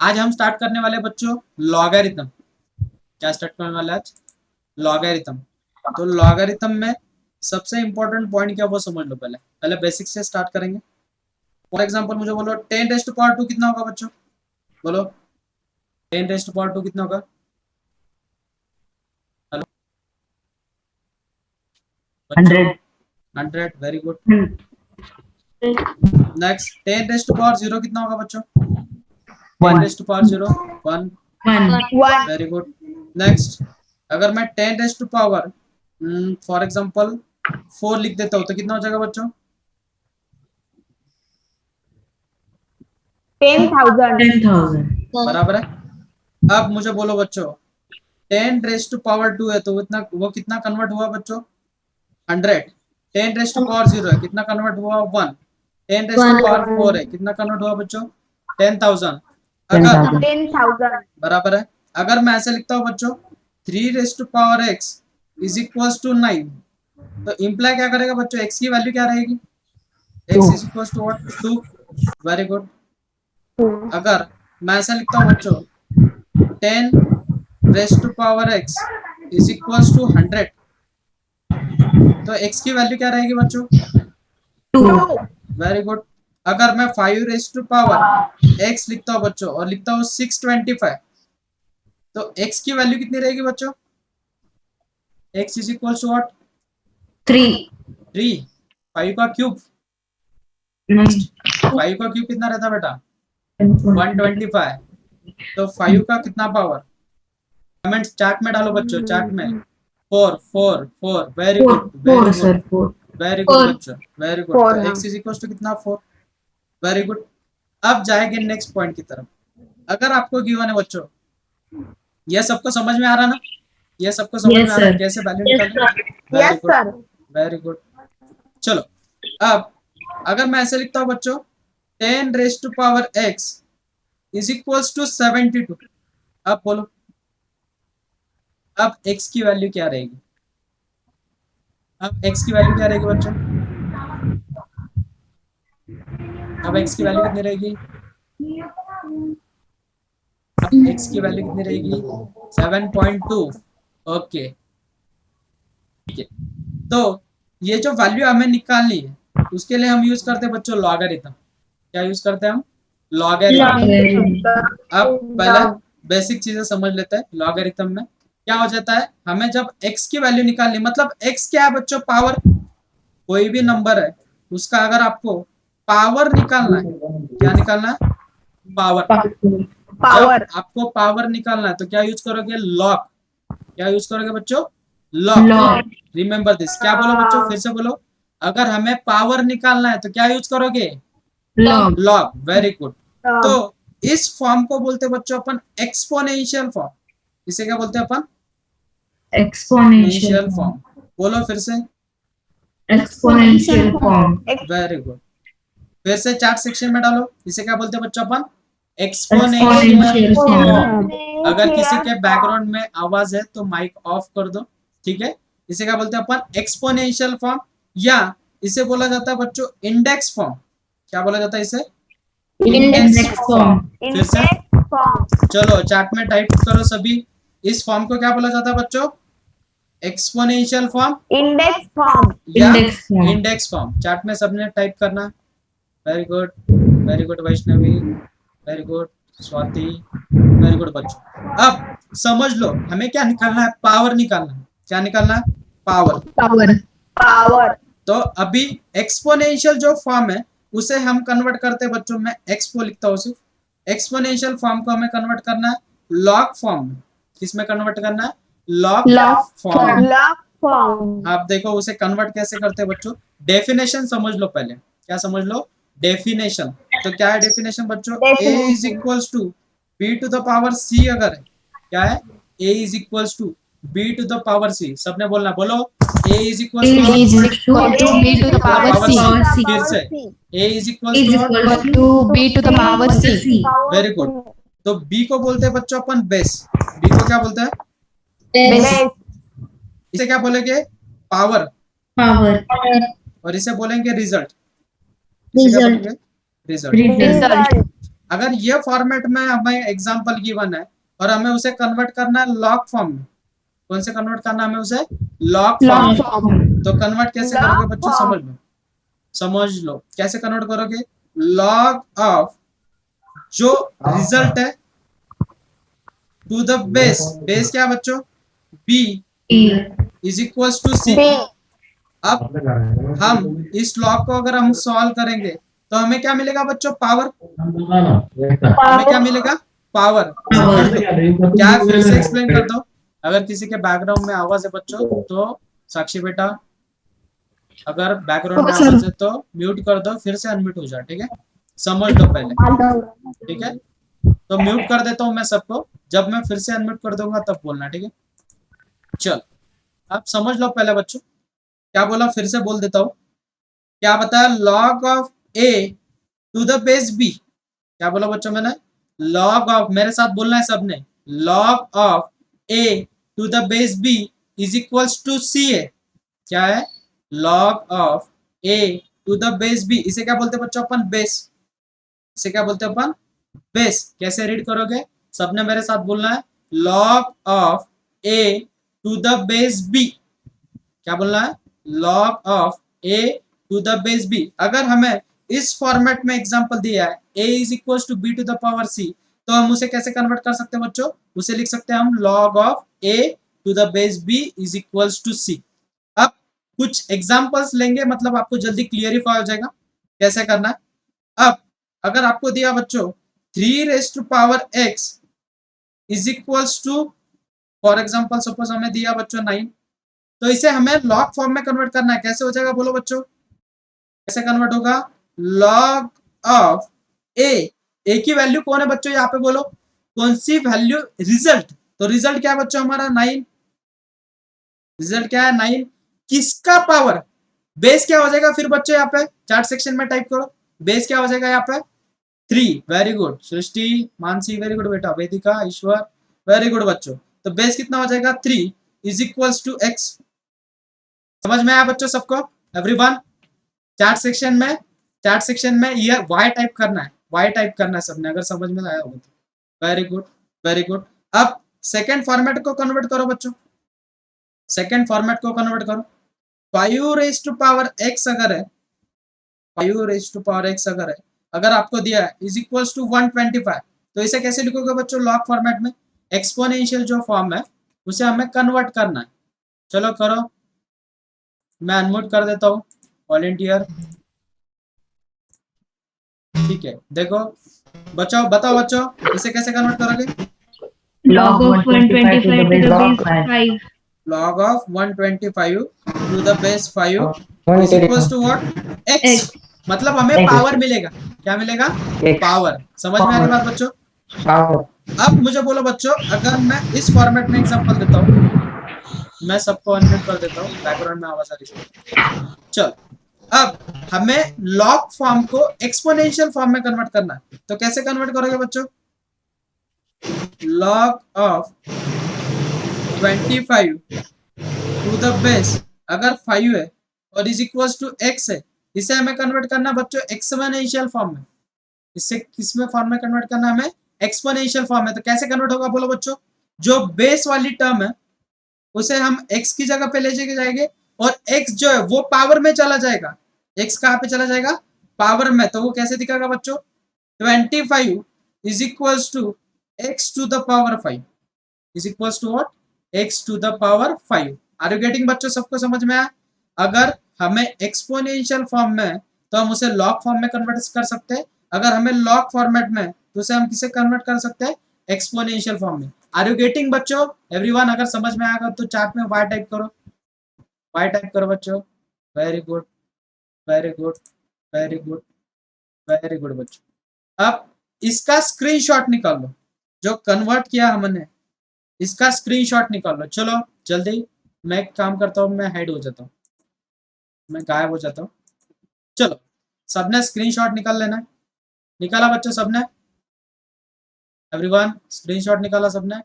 आज हम स्टार्ट करने वाले बच्चों लॉगरिथम। क्या स्टार्ट करने वाले आज? लॉगरिथम। तो लॉगरिथम में सबसे इंपॉर्टेंट पॉइंट क्या वो समझ लो। पहले पहले बेसिक से स्टार्ट करेंगे। फॉर एग्जांपल मुझे बोलो 10 रेज़ टू पावर 2 कितना होगा बच्चों? बोलो 10 रेज़ टू पावर 2 कितना होगा? Hello 100. 100, very good. Next 10 raise to power 0 कितना होगा बच्चों? 10 raise to power 0 1, 1. Very good. Next अगर मैं 10 raise to power for example 4 लिख देता हूँ तो कितना हो जाएगा बच्चों? 10,000. 10,000. बराबर है। अब मुझे बोलो बच्चों 10 रेज़ टू पावर 2 है तो वो कितना कन्वर्ट हुआ बच्चों? 100। 10 रेज़ टू पावर 0 है कितना कन्वर्ट हुआ? 1। 10 रेज़ टू पावर 4 है कितना कन्वर्ट हुआ बच्चों? 10,000। अगर 10,000. बराबर है। अगर मैं ऐसे लिखता हूँ बच्चों 3 raise to power x is equals to 9 तो इम्प्लाई क्या करेगा बच्चों? x की वैल्यू क्या रहेगी? x is equals to what? 2। Very good. अगर मैं ऐसा लिखता हूँ बच्चों 10 raise to power x is equals to 100 तो x की वैल्यू क्या रहेगी बच्चों? 2. Very good. अगर मैं 5 रेज़ टू पावर x लिखता हूँ बच्चों और लिखता हूँ 625 तो x की वैल्यू कितनी रहेगी बच्चों? x is equals to what? 3. 3। 5 का क्यूब। 9. 5 का क्यूब कितना रहता बेटा? 125। तो 5 का कितना पावर? कमेंट चैट में डालो बच्चों, चैट में। 4 4 4, very good 4, sir. 4. Very good बच्चों, वेरी गुड। तो x इज इक्वल्स टू कितना? 4। Very good. अब जाएंगे नेक्स्ट पॉइंट की तरफ। अगर आपको गिवन है बच्चों, ये सबको समझ में आ रहा ना? ये सबको समझ Yes, में आ रहा है sir. कैसे वैल्यू निकालना? Very Yes, good, sir. Very good. चलो अब अगर मैं ऐसे लिखता हूँ बच्चों 10 raise to power x is equals to 72 अब बोलो अब x की वैल्यू क्या रहेगी? अब x की वैल्यू क्या रहेगी बच्चों? अब x की वैल्यू कितनी रहेगी? अब x की वैल्यू कितनी रहेगी? 7.2। ओके ठीक है। तो ये जो वैल्यू हमें निकालनी है उसके लिए हम यूज करते हैं बच्चों लॉगरिथम। क्या यूज करते हैं हम? लॉगरिथम। अब पहले बेसिक चीजें समझ लेते हैं। लॉगरिथम में क्या हो जाता है, हमें जब x की वैल्यू निकालनी, मतलब x क्या है बच्चों? पावर। कोई भी नंबर है उसका अगर आपको पावर निकालना है, क्या निकालना है? पावर। जब आपको पावर निकालना है तो क्या यूज करोगे? लॉग। क्या यूज करोगे बच्चों? लॉग। Remember this. क्या बोलो बच्चों? फिर से बोलो। अगर हमें पावर निकालना है तो क्या यूज करोगे? Log. लॉग। Very good. तो इस फॉर्म को बोलते हैं बच्चों अपन एक्सपोनेंशियल फॉर्म। इसे क्या बोलते हैं अपन? Exponential form. बोलो फिर से। Exponential form. Very good. फिर से चैट सेक्शन में डालो। इसे क्या बोलते हैं बच्चों अपन? Exponential form. अगर किसी के बैकग्राउंड में आवाज है तो माइक ऑफ कर दो, ठीक है। इसे क्या बोलते हैं अपन? एक्सपोनेंशियल फॉर्म, या इसे बोला जाता है बच्चों इंडेक्स फॉर्म। क्या बोला जाता है इसे? Index form. फिर से चलो चैट में टाइप करो सभी। इस फॉर्म को क्या बोला जाता है बच्चों? Exponential form index form. या Index form. Index form. Chat में सबने टाइप करना। Very good, very good Vaishnavi, very good Swati, very good बच्चों। अब समझ लो हमें क्या निकालना है? पावर निकालना है। क्या निकालना है? पावर। पावर. तो अभी एक्सपोनेंशियल जो फॉर्म है उसे हम कन्वर्ट करते हैं बच्चों। मैं एक्सपो लिखता हूँ सिर्फ। एक्सपोनेंशियल फॉर्म को हमें कन्वर्ट करना है लॉग फॉर्म में। किसमें कन्वर्ट करना है? Log form. Log form. आप देखो उसे कन्वर्ट कैसे करते हैं बच्चों। डेफिनेशन समझ लो पहले। क्या समझ लो? डेफिनेशन। तो क्या है डेफिनेशन बच्चों? a is equals to B to the power c। अगर है क्या है? a is equals to B to the power c। सबने बोलना, बोलो a is equals to b to the power c. फिर से a is equals is to equals to b to the power c. Very good. तो b को बोलते हैं बच्चों अपन बेस। b को क्या बोलते हैं? बेस. इसे क्या बोलेंगे? पावर। power. और इसे बोलेंगे रिजल्ट। इसे क्या बोलेंगे? रिजल्ट। रिजल्ट. अगर ये फॉर्मेट में हमें एग्जांपल गिवन है और हमें उसे कन्वर्ट करना है लॉग फॉर्म में, कौन से कन्वर्ट करना है हमें उसे? लॉग फॉर्म Long में। form. तो कन्वर्ट कैसे Log करोगे बच्चों? form. समझ लो, समझ लो कैसे कन्वर्ट करोगे। लॉग ऑफ जो रिजल्ट है टू द बेस, बेस क्या है बच्चों? B E. Is equals to C. B. अब हम इस लॉग को अगर हम सॉल्व करेंगे तो हमें क्या मिलेगा बच्चों? पावर। हमें क्या मिलेगा? पावर। समझ लो, क्या है फिर से एक्सप्लेन कर दो। अगर किसी के बैकग्राउंड में आवाज है बच्चों तो साक्षी बेटा, अगर बैकग्राउंड में आवाज है तो म्यूट कर दो, फिर से अनम्यूट हो जाए, ठीक है? समझ लो पहले, ठीक है? तो म्यूट कर देता हूं मैं सबको, जब मैं फिर से अनम्यूट कर दूंगा तब बोलना, ठीक है? चल, आप समझ लो पहले बच्चों क्या बोला, फिर से बोल देता हूँ। क्या बताया? Log of A to the base B. क्या बोला बच्चों मैंने? लॉग ऑफ, मेरे साथ बोलना है सबने, log of A to the base b is equals to c a. क्या है? Log of A to the base b, इसे क्या बोलते हैं बच्चों अपन? बेस। इसे क्या बोलते हैं अपन? बेस। कैसे रीड करोगे? सबने मेरे साथ बोलना है, log of A to the base B. क्या बोलना है? Log of A to the base B. अगर हमें इस फॉर्मेट में एग्जांपल दिया है a is equal to B to the power c, तो हम उसे कैसे कन्वर्ट कर सकते हैं बच्चों? उसे लिख सकते हैं हम log of a to the base b is equal to c। अब कुछ एग्जांपल्स लेंगे, मतलब आपको जल्दी क्लियरिफाई हो जाएगा कैसे करना है। अब अगर आपको दिया बच्चों 3 raise to power x is equal to, for example suppose हमें दिया बच्चों 9, तो इसे हमें लॉग फॉर्म में कन्वर्ट करना है। कैसे हो जाएगा बोलो बच्चों? कैसे कन्वर्ट होगा? लॉग ऑफ ए की वैल्यू कौन है बच्चों यहाँ पे बोलो? कौन सी वैल्यू? रिजल्ट। तो रिजल्ट क्या है बच्चों हमारा? 9। रिजल्ट क्या है? 9। किसका पावर? बेस क्या हो जाएगा फिर बच्चों? यहाँ पे चार्ट सेक्शन में टाइप करो, बेस क्या हो जाएगा यहाँ पे? 3। वेरी गुड सृष्टि, मानसी वेरी गुड बेटा, वेदिका, ईश्वर वेरी गुड बच्चों। तो बेस कितना हो जाएगा? 3 इज इक्वल्स टू एक्स। समझ में आया बच्चों सबको? एवरीवन, चार्ट सेक्शन में ये y टाइप करना है, y टाइप करना है सबने, अगर समझ में आया होगा तो। Very good, very good. अब सेकंड फॉर्मेट को कन्वर्ट करो बच्चों, सेकंड फॉर्मेट को कन्वर्ट करो। 5 रेज टू पावर x अगर है, 5 रेज टू पावर x अगर है, अगर आपको दिया है इज इक्वल्स टू 125, तो इसे कैसे लिखोगे बच्चों? लॉग फॉर्मेट में। एक्सपोनेंशियल जो फॉर्म है उसे हमें कन्वर्ट करना है। चलो करो, मैं अनम्यूट कर देता हूँ वॉलंटियर, ठीक है? देखो बच्चों, बताओ बच्चों इसे कैसे कन्वर्ट करोगे? Log of 125 to the base 5. Log of 125 to the base 5 is equals to what? x। X. मतलब हमें पावर मिलेगा। क्या मिलेगा? पावर। समझ में आ रही बात बच्चों? अब मुझे बोलो बच्चों, अगर मैं इस फॉर्मेट में एग्जांपल देता हूँ, मैं सबको अनम्यूट कर देता हूँ, बैकग्राउंड में आवाज आ रही है। चल, अब हमें लॉग फॉर्म को एक्सपोनेंशियल फॉर्म में कन्वर्ट करना है, तो कैसे कन्वर्ट करोगे बच्चों? Log of 25 to the base अगर 5 है और इज इक्वल्स टू x है, इसे हमें कन्वर्ट करना बच्चों एक्सपोनेंशियल फॉर्म में। इसे किस में फॉर्म में कन्वर्ट करना है हमें? एक्सपोनेंशियल फॉर्म में। तो कैसे कन्वर्ट होगा बोलो बच्चों? जो बेस वाली टर्म है उसे हम x की जगह पे ले जाएंगे और x जो है वो पावर में चला जाएगा। x कहाँ पे चला जाएगा? पावर में। तो वो कैसे दिखेगा बच्चों? 25 is equals to x to the power 5 is equals to what? x to the power 5। Are you getting बच्चों? सबको समझ में आया? अगर हमें एक्सपोनेंशियल फॉर्म में तो हम उसे लॉग फॉर्म में कन्वर्ट कर सकते हैं, अगर हमें लॉग फॉर्मेट में तो उसे हम किसे कन्वर्ट कर सकते हैं? एक्सपोनेंशियल फॉर्म में। आर यू गेटिंग बच्चों? एवरीवन, अगर समझ में आएगा तो चैट में y टाइप करो, y टाइप करो बच्चों। Very good, very good, very good, very good बच्चों। अब इसका स्क्रीनशॉट निकाल लो, जो कन्वर्ट किया हमने इसका स्क्रीनशॉट निकाल लो। चलो जल्दी, मैं एक काम करता हूँ, मैं हेड हो जाता हूँ, मैं गायब हो जाता हूँ। चलो सबने स्क्रीनशॉट निकाल लेना है। निकाला बच्चों सबने? एवरीवन स्क्रीनशॉट निकाला सबने?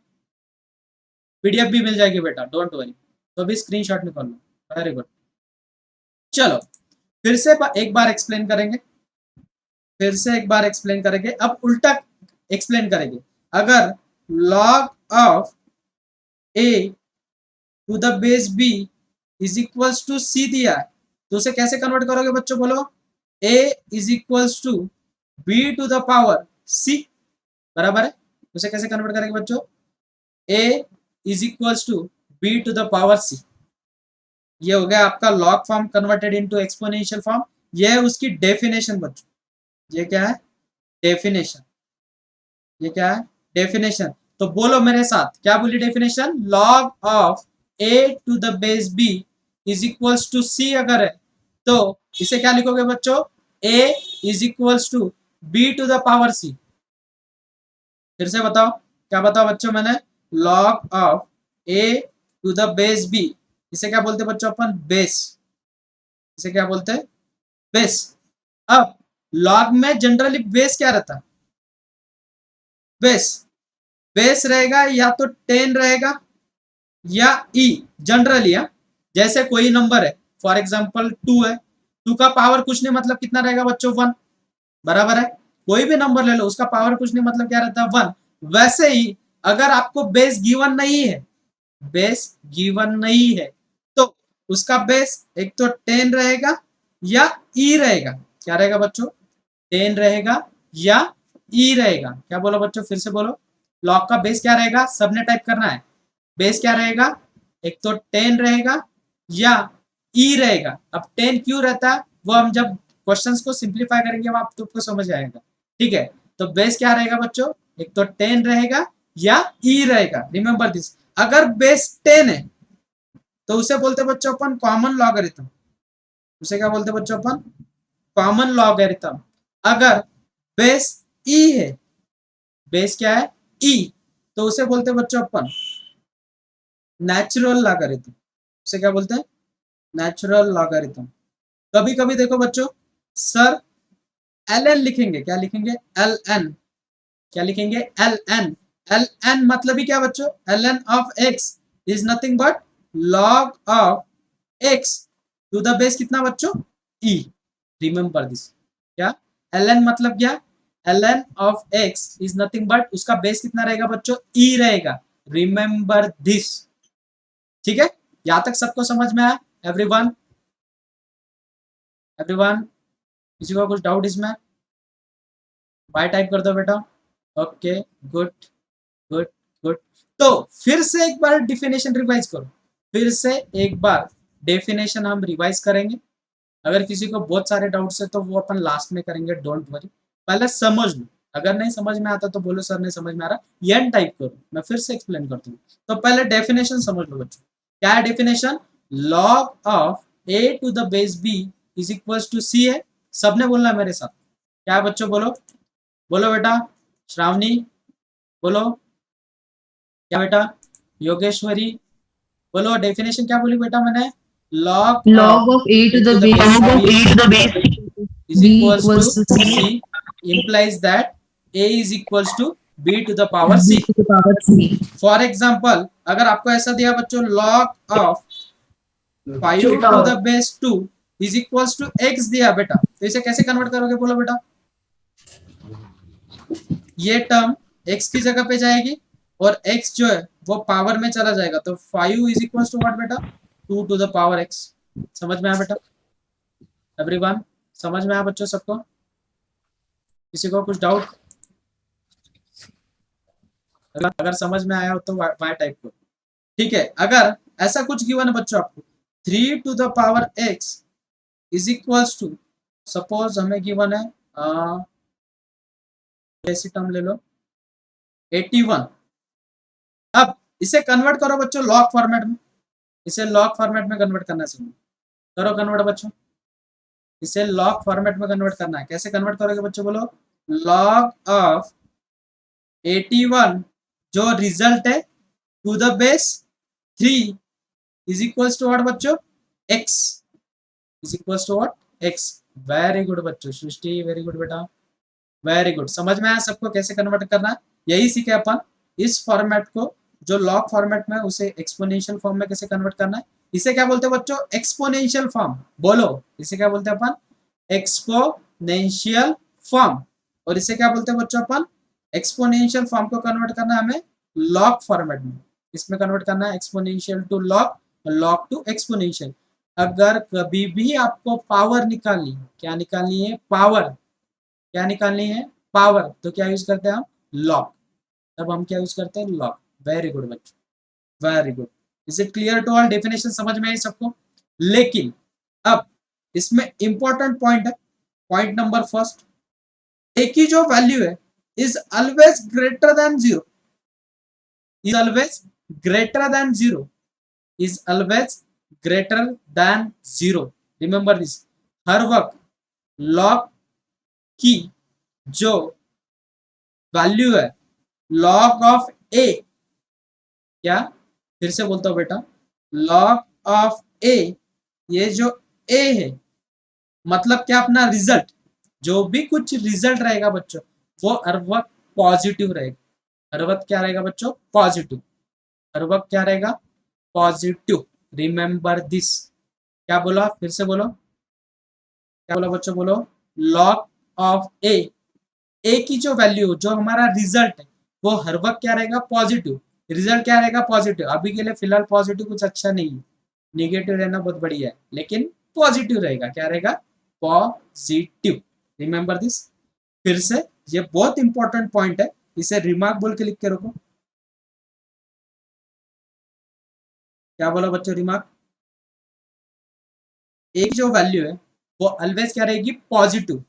पीडीएफ भी मिल जाएगी बेटा, डोंट वरी। तो भी स्क्रीनशॉट निकाल लो। Very good. चलो फिर से एक बार एक्सप्लेन करेंगे। फिर से एक बार एक्सप्लेन करेंगे, अब उल्टा एक्सप्लेन करेंगे। अगर log of a to the base b is equals to c दिया है तो उसे कैसे कन्वर्ट करोगे बच्चों, बोलो। a is equals to b to the power c, बराबर है। उसे कैसे कन्वर्ट करेंगे बच्चों, a is equals to b to the power c। ये हो गया आपका log form converted into exponential form. ये है उसकी डेफिनेशन बच्चों। ये क्या है, डेफिनेशन। ये क्या है, डेफिनेशन। तो बोलो मेरे साथ, क्या बोली definition, log of a to the base b is equals to c अगर है तो इसे क्या लिखोगे बच्चों, a is equals to b to the power c। फिर से बताओ, क्या बताओ बच्चों मैंने, log of a to the base b, इसे क्या बोलते बच्चों अपन, बेस। इसे क्या बोलते हैं, बेस। अब लॉग में जनरली बेस क्या रहता है, बेस बेस रहेगा या तो 10 रहेगा या ई, जनरली है। जैसे कोई नंबर है, फॉर एग्जांपल 2 है, 2 का पावर कुछ नहीं मतलब कितना रहेगा बच्चों, 1, बराबर है। कोई भी नंबर ले लो, उसका पावर कुछ नहीं मतलब क्या रहता है, 1। वैसे ही अगर आपको बेस गिवन नहीं है, बेस गिवन नहीं है तो उसका बेस एक तो 10 रहेगा या ई रहेगा। क्या रहेगा बच्चों, 10 रहेगा या ई रहेगा। क्या बोलो बच्चों, फिर से बोलो, लॉग का बेस क्या रहेगा, सबने टाइप करना है। बेस क्या रहेगा, एक तो 10 रहेगा या ई रहेगा। अब 10 क्यों रहता है वो हम जब क्वेश्चंस को सिंप्लीफाई करेंगे वो आपको समझ आएगा, ठीक है। तो बेस क्या रहेगा बच्चों, एक तो 10 रहेगा या ई रहेगा। रिमेंबर दिस, अगर बेस 10 है तो उसे बोलते बच्चों अपन कॉमन लॉगरिथम। उसे क्या बोलते बच्चों अपन, कॉमन लॉगरिथम। अगर बेस ई है, बेस क्या है, ई, तो उसे बोलते बच्चों अपन नेचुरल लॉगरिथम। उसे क्या बोलते हैं, नेचुरल लॉगरिथम। कभी कभी देखो बच्चों, सर ln लिखेंगे, क्या लिखेंगे, ln। क्या लिखेंगे, ln। ln मतलब ही क्या बच्चों, ln of x is nothing but log of x to the base कितना बच्चों, e। रिमेंबर दिस, क्या ln मतलब क्या, ln of x is nothing but उसका बेस कितना रहेगा बच्चों, e रहेगा। रिमेंबर दिस, ठीक है। यहां तक सबको समझ में आया, एवरीवन, एवरीवन, किसी को कुछ डाउट इसमें, बाय टाइप कर दो बेटा। Okay, good good good. तो फिर से एक बार डेफिनेशन रिवाइज करो, फिर से एक बार डेफिनेशन हम रिवाइज करेंगे। अगर किसी को बहुत सारे डाउट्स है तो वो अपन लास्ट में करेंगे, डोंट वरी। पहले समझ लो, अगर नहीं समझ में आता तो बोलो सर नहीं समझ में आ रहा, एन टाइप करो, मैं फिर से एक्सप्लेन करता हूँ। तो पहले डेफिनेशन समझ लो बच्चों, क्या है definition, log of a to the base b is equal to c है। सबने बोलना है मेरे साथ, क्या है बच्चों, बोलो, बोलो बेटा, श्रावणी बोलो, क्या बेटा, योगेश्वरी बोलो, डेफिनेशन क्या बोली बेटा मैंने, log Log of a to the base is b equals equals to to c c implies that a is equals to b to the power b c। to the power c. For example अगर आपको ऐसा दिया बच्चों, log of 5 to the base 2 is equals to x दिया बेटा, तो इसे कैसे कन्वर्ट करोगे, बोलो बेटा। ये टर्म x की जगह पे जाएगी और x जो है वो पावर में चला जाएगा, तो 5 इज इक्वल्स टू व्हाट बेटा, 2 टू द पावर x। समझ में आया बेटा, एवरीवन, समझ में आया बच्चों सबको, किसी को कुछ डाउट, अगर समझ में आया हो तो वाई टाइप करो, ठीक है। अगर ऐसा कुछ गिवन है बच्चों आपको, 3 to the power x is equals to, suppose हमें गिवन है ऐसी टर्म ले लो 81। अब इसे कन्वर्ट करो बच्चों लॉग फॉर्मेट में, इसे लॉग फॉर्मेट में कन्वर्ट करना चाहिए, करो कन्वर्ट बच्चों, इसे लॉग फॉर्मेट में कन्वर्ट करना है। कैसे कन्वर्ट करोगे बच्चों, बोलो, लॉग ऑफ 81 जो रिजल्ट है to the base 3 is equals to what बच्चों, x is equals to what, x। Very good बच्चों, सृष्टि वेरी गुड बेटा, वेरी गुड। समझ में आया सबको कैसे कन्वर्ट करना है, यही सीखे अपन। इस फॉर्मेट को जो लॉग फॉर्मेट में उसे एक्सपोनेंशियल फॉर्म में कैसे कन्वर्ट करना है, इसे क्या बोलते हैं बच्चों, एक्सपोनेंशियल फॉर्म। बोलो, इसे क्या बोलते हैं अपन, एक्सपोनेंशियल फॉर्म, और इसे क्या बोलते हैं बच्चों अपन, एक्सपोनेंशियल फॉर्म को कन्वर्ट करना है हमें लॉग फॉर्मेट में, इसमें कन्वर्ट करना है exponential to log, log to exponential. अगर कभी भी आपको पावर निकालनी है, क्या निकालनी है, पावर, क्या निकालनी है, पावर, तो क्या यूज करते हैं हम, लॉग, तब हम क्या यूज करते हैं, लॉग। वेरी गुड बच्चों, very good. Is it clear to all, definition समझ में आई सबको। लेकिन अब इसमें इंपॉर्टेंट पॉइंट है, पॉइंट नंबर फर्स्ट, ए की जो वैल्यू है is always greater than zero, is always greater than zero, is always greater than zero. Remember this, हर वक्त लॉग की जो वैल्यू है, लॉग ऑफ ए, क्या, फिर से बोलता हूं बेटा, लॉग ऑफ ए, ये जो ए है मतलब क्या, अपना रिजल्ट, जो भी कुछ रिजल्ट रहेगा बच्चों वो हर वक्त पॉजिटिव रहेगा, हर वक्त क्या रहेगा बच्चों, पॉजिटिव, हर वक्त क्या रहेगा, पॉजिटिव। रिमेंबर दिस, क्या बोला, फिर से बोलो, क्या बोला बच्चों, बोलो, लॉग ऑफ ए की जो वैल्यू, जो हमारा रिजल्ट है वो हर वक्त क्या रहेगा, पॉजिटिव, रिजल्ट क्या रहेगा, पॉजिटिव। अभी के लिए फिलहाल पॉजिटिव कुछ अच्छा नहीं है, निगेटिव रहना बहुत बढ़िया है, लेकिन पॉजिटिव रहेगा, क्या रहेगा, पॉजिटिव। रिमेंबर दिस, फिर से, ये बहुत इंपॉर्टेंट पॉइंट है, इसे रिमार्क बोल के लिख के रखो। क्या बोला बच्चों, रिमार्क, एक जो वैल्यू है वो ऑलवेज क्या रहेगी, पॉजिटिव,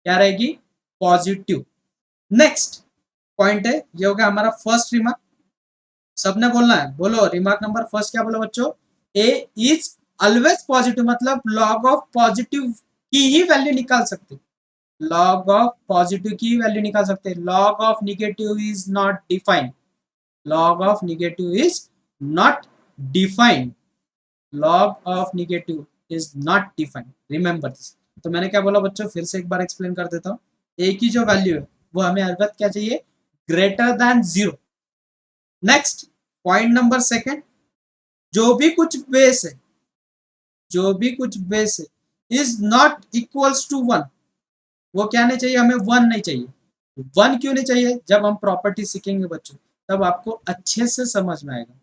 क्या रहेगी, पॉजिटिव। नेक्स्ट पॉइंट है, ये हो गया हमारा फर्स्ट रिमार्क, सबने बोलना है, बोलो रिमार्क नंबर फर्स्ट, क्या बोलो बच्चों, ए इज ऑलवेज पॉजिटिव, मतलब लॉग ऑफ पॉजिटिव की ही वैल्यू निकाल सकते, लॉग ऑफ पॉजिटिव की वैल्यू निकाल सकते हैं, log of negative is not defined, log of negative is not defined, log of negative is not defined. Remember this. तो मैंने क्या बोला बच्चों, फिर से एक बार एक्सप्लेन कर देता हूँ, ए की जो वैल्यू है वो हमें हर वक्त क्या चाहिए, greater than zero. Next point number second, जो भी कुछ बेस है, जो भी कुछ बेस है is not equals to one, वो क्या नहीं चाहिए, हमें वन नहीं चाहिए। वन क्यों नहीं चाहिए, जब हम प्रॉपर्टी सीखेंगे बच्चों तब आपको अच्छे से समझ में आएगा।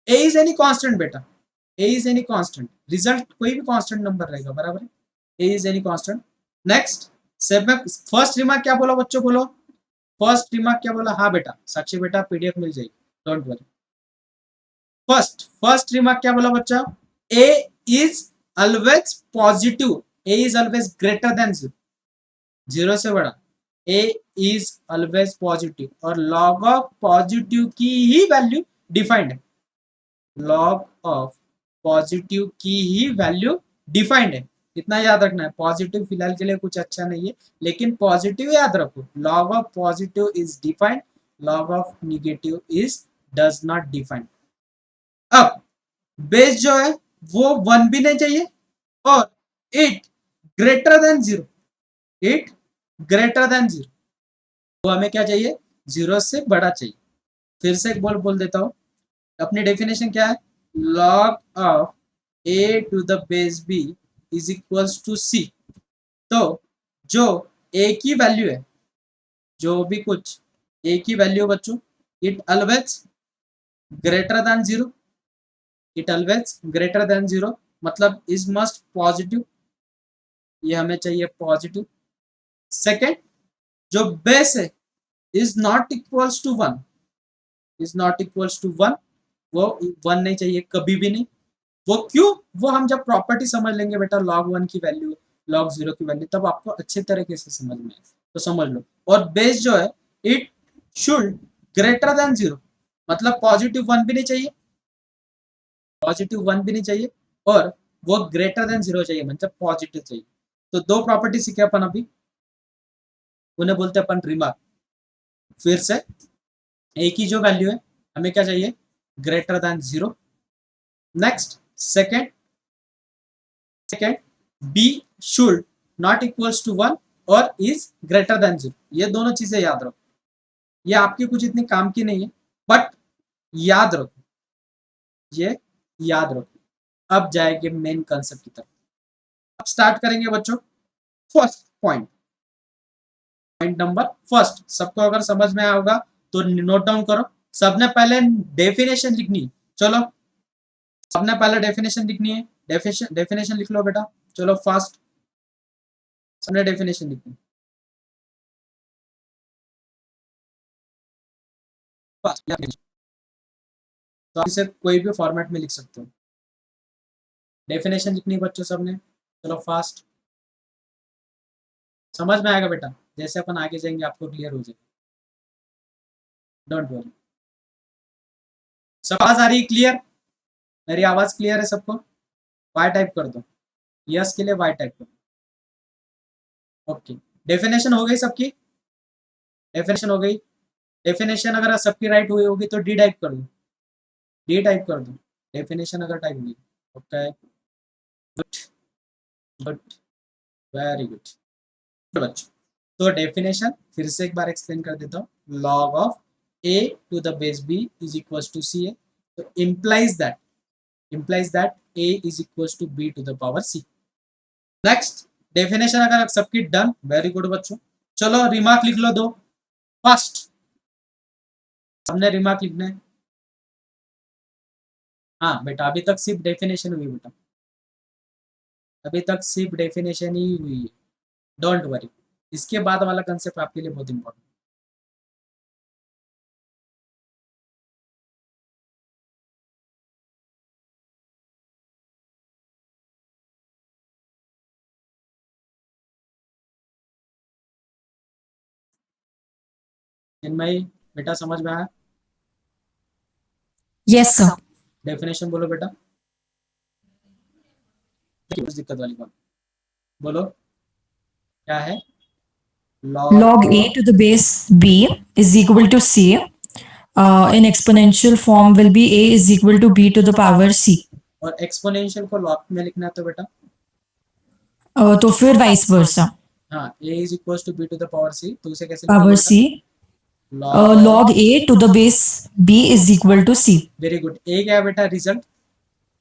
ए इज एनी कांस्टेंट बेटा, a is any constant, result कोई भी कांस्टेंट नंबर रहेगा, बराबर है, a is any constant. Next first remark क्या बोला बच्चों, बोलो फर्स्ट रिमार्क क्या बोला, हाँ बेटा साक्षी बेटा पीडीएफ मिल जाएगी, डोंट वरी। फर्स्ट रिमार्क क्या बोला बच्चा, a is always positive, a is always greater than zero, zero से बड़ा, ए इज ऑलवेज पॉजिटिव, और लॉग ऑफ पॉजिटिव की ही वैल्यू डिफाइंड है, लॉग ऑफ पॉजिटिव की ही वैल्यू डिफाइंड है, इतना याद रखना है। पॉजिटिव फिलहाल के लिए कुछ अच्छा नहीं है, लेकिन पॉजिटिव याद रखो, log of positive is defined, log of negative is does not defined. अब बेस जो है वो वन भी नहीं चाहिए, और it greater than zero, it greater than zero, तो हमें क्या चाहिए, जीरो से बड़ा चाहिए। फिर से एक बोल देता हूं, अपनी डेफिनेशन क्या है, log of A to the base b is equals to c. तो जो ए की वैल्यू है, जो भी कुछ ए की वैल्यू बच्चों, it always greater than zero, it always greater than zero, मतलब इज मस्ट पॉजिटिव, ये हमें चाहिए पॉजिटिव। सेकेंड, जो बेस है is not equals to one, is not equals to one, वो वन नहीं चाहिए कभी भी नहीं। वो क्यों, वो हम जब प्रॉपर्टी समझ लेंगे बेटा, लॉग वन की वैल्यू, लॉग जीरो की वैल्यू, तब आपको अच्छे तरीके से समझ में आए, तो समझ लो। और बेस जो है it should greater than zero, मतलब पॉजिटिव वन भी नहीं चाहिए, पॉजिटिव वन भी नहीं चाहिए, और वो ग्रेटर देन जीरो चाहिए, मतलब पॉजिटिव चाहिए। तो दो प्रॉपर्टी सीखे अपन अभी, उन्हें बोलते हैं अपन रिमार्क। फिर से ए की जो वैल्यू है हमें क्या चाहिए, greater than zero. Next second, B should not equals to one और इज ग्रेटर देन जीरो, ये दोनों चीजें याद रखो, ये आपकी कुछ इतनी काम की नहीं है, बट याद रखो, ये याद रखो। अब जाएंगे मेन कंसेप्ट की तरफ, अब स्टार्ट करेंगे बच्चों। First point, point number first. सबको अगर समझ में आया होगा तो नोट डाउन करो। सबने पहले डेफिनेशन लिखनी। चलो सबने पहले डेफिनेशन लिखनी है। डेफिनेशन लिख लो बेटा। चलो फास्ट, सबने डेफिनेशन लिखनी फास्ट। तो आप इसे कोई भी फॉर्मेट में लिख सकते हो। डेफिनेशन लिखनी है बच्चों सबने। चलो फास्ट, समझ में आएगा बेटा। जैसे अपन आगे जाएंगे आपको क्लियर हो जाएगा, डोंट वरी। सब आवाज आ रही है क्लियर? मेरी आवाज क्लियर है सबको? वाई टाइप कर दो, यस के लिए वाई टाइप कर दो। ओके, डेफिनेशन हो गई सबकी? डेफिनेशन हो गई। डेफिनेशन अगर सबकी राइट हुई होगी तो डी टाइप कर दो, डी टाइप कर दो। डेफिनेशन अगर टाइप हुई, okay good good, very good बच्चों। तो डेफिनेशन फिर से एक बार एक्सप्लेन कर देता हूँ। Log of a to the base b is equals to ca, तो implies that a is equals to b to the power c। Next definition अगर सबकी डन, वेरी गुड बच्चों। चलो रिमार्क लिख लो दो फर्स्ट, हमने रिमार्क लिखना है। हाँ बेटा अभी तक सिर्फ डेफिनेशन हुई बेटा, अभी तक सिर्फ डेफिनेशन ही हुई है, डोंट वरी। इसके बाद वाला कंसेप्ट आपके लिए बहुत इंपॉर्टेंट। इनमें बेटा समझ में आया? Yes, sir. डेफिनेशन बोलो बेटा, कुछ दिक्कत वाली बात बोलो, क्या है? Log a to the base b is equal to c. In exponential form will be a is equal to b to the power c. और एक्सपोनेंशियल को लॉग में लिखना है तो बेटा तो फिर वाइस वर्सा हाँ a is equals to b to the power c, तो उसे कैसे पावर लिखोगे c बेटा? log a to the base b is equal to c. Very good. a क्या है बेटा? रिजल्ट।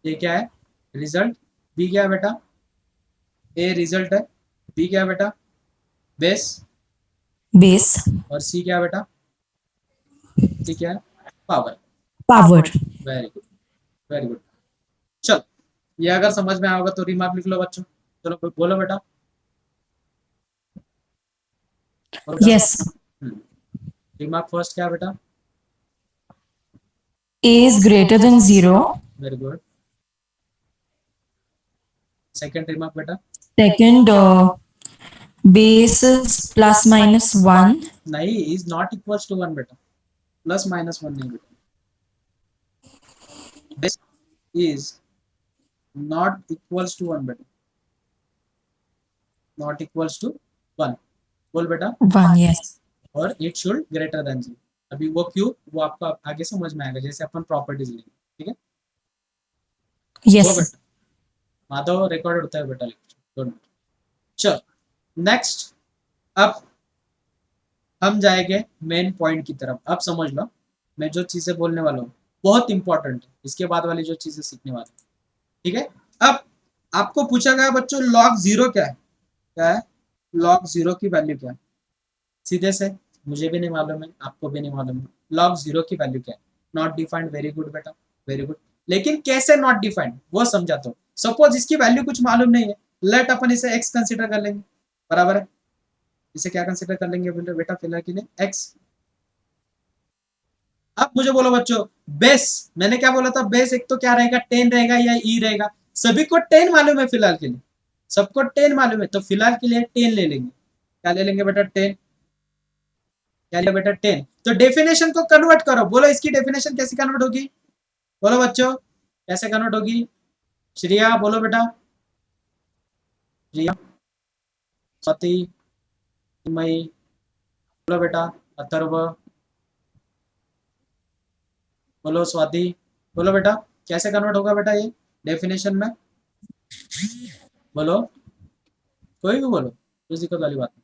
a क्या है? रिजल्ट। b क्या है बेटा? a रिजल्ट है। b क्या है बेटा? बेस। Base और c क्या है बेटा? c क्या है? Power. power. Very good, very good. चलो ये अगर समझ में आया होगा तो रिमार्क लिख लो बच्चों। चलो बोलो बेटा, बोलो बेटा। Yes. रिमार्क फर्स्ट क्या है बेटा? A is greater than 0. Very good. Second remark बेटा? Second, base is plus minus 1. नहीं, इज नॉट इक्वल्स टू 1 बेटा, प्लस माइनस 1 नहीं बेटा, base is not equals to 1 बेटा, नॉट इक्वल्स टू 1। बोल बेटा। 1, yes. और इट शुड ग्रेटर देन 0। अभी वो क्यों, वो आपको आगे समझ में आएगा जैसे अपन प्रॉपर्टीज लेंगे, ठीक है? Yes. वो बेटा माधव रिकॉर्ड होता है बेटा लेक्चर। चल नेक्स्ट, अब हम जाएंगे मेन पॉइंट की तरफ। अब समझ लो मैं जो चीजें बोलने वाला हूँ बहुत इंपॉर्टेंट है, इसके बाद वाली जो चीजें सीखने वाले, ठीक है? अब आपको पूछा गया बच्चों लॉग जीरो क्या है? क्या है लॉग जीरो की वैल्यू क्या है? सीधे से मुझे भी नहीं मालूम है, आपको भी नहीं मालूम है लॉग जीरो की वैल्यू क्या है। नॉट डिफाइंड, वेरी गुड बेटा, वेरी गुड। लेकिन कैसे नॉट डिफाइंड वो समझाता हूँ। सपोज इसकी वैल्यू कुछ मालूम नहीं है, लेट अपन इसे एक्स कंसिडर कर लेंगे, बराबर है? इसे क्या कंसिडर कर लेंगे बेटा फिलहाल के लिए? एक्स। अब मुझे बोलो बच्चों बेस, मैंने क्या बोला था? बेस एक तो क्या रहेगा? 10 रहेगा या ई रहेगा? सभी को 10 मालूम है फिलहाल के लिए, सबको 10 मालूम है, तो फिलहाल के लिए 10 ले लेंगे। क्या ले लेंगे बेटा? 10। क्या लिया बेटा? 10। तो डेफिनेशन को कन्वर्ट करो, बोलो इसकी डेफिनेशन कैसे कन्वर्ट होगी? बोलो बच्चों कैसे कन्वर्ट होगी? श्रिया बोलो बेटा, श्रिया, सती, मई, बोलो बेटा, अथर्व, बोलो स्वाति, बोलो बेटा कैसे कन्वर्ट होगा बेटा ये डेफिनेशन में? बोलो, कोई भी बोलो, कुछ दिक्कत वाली बात नहीं।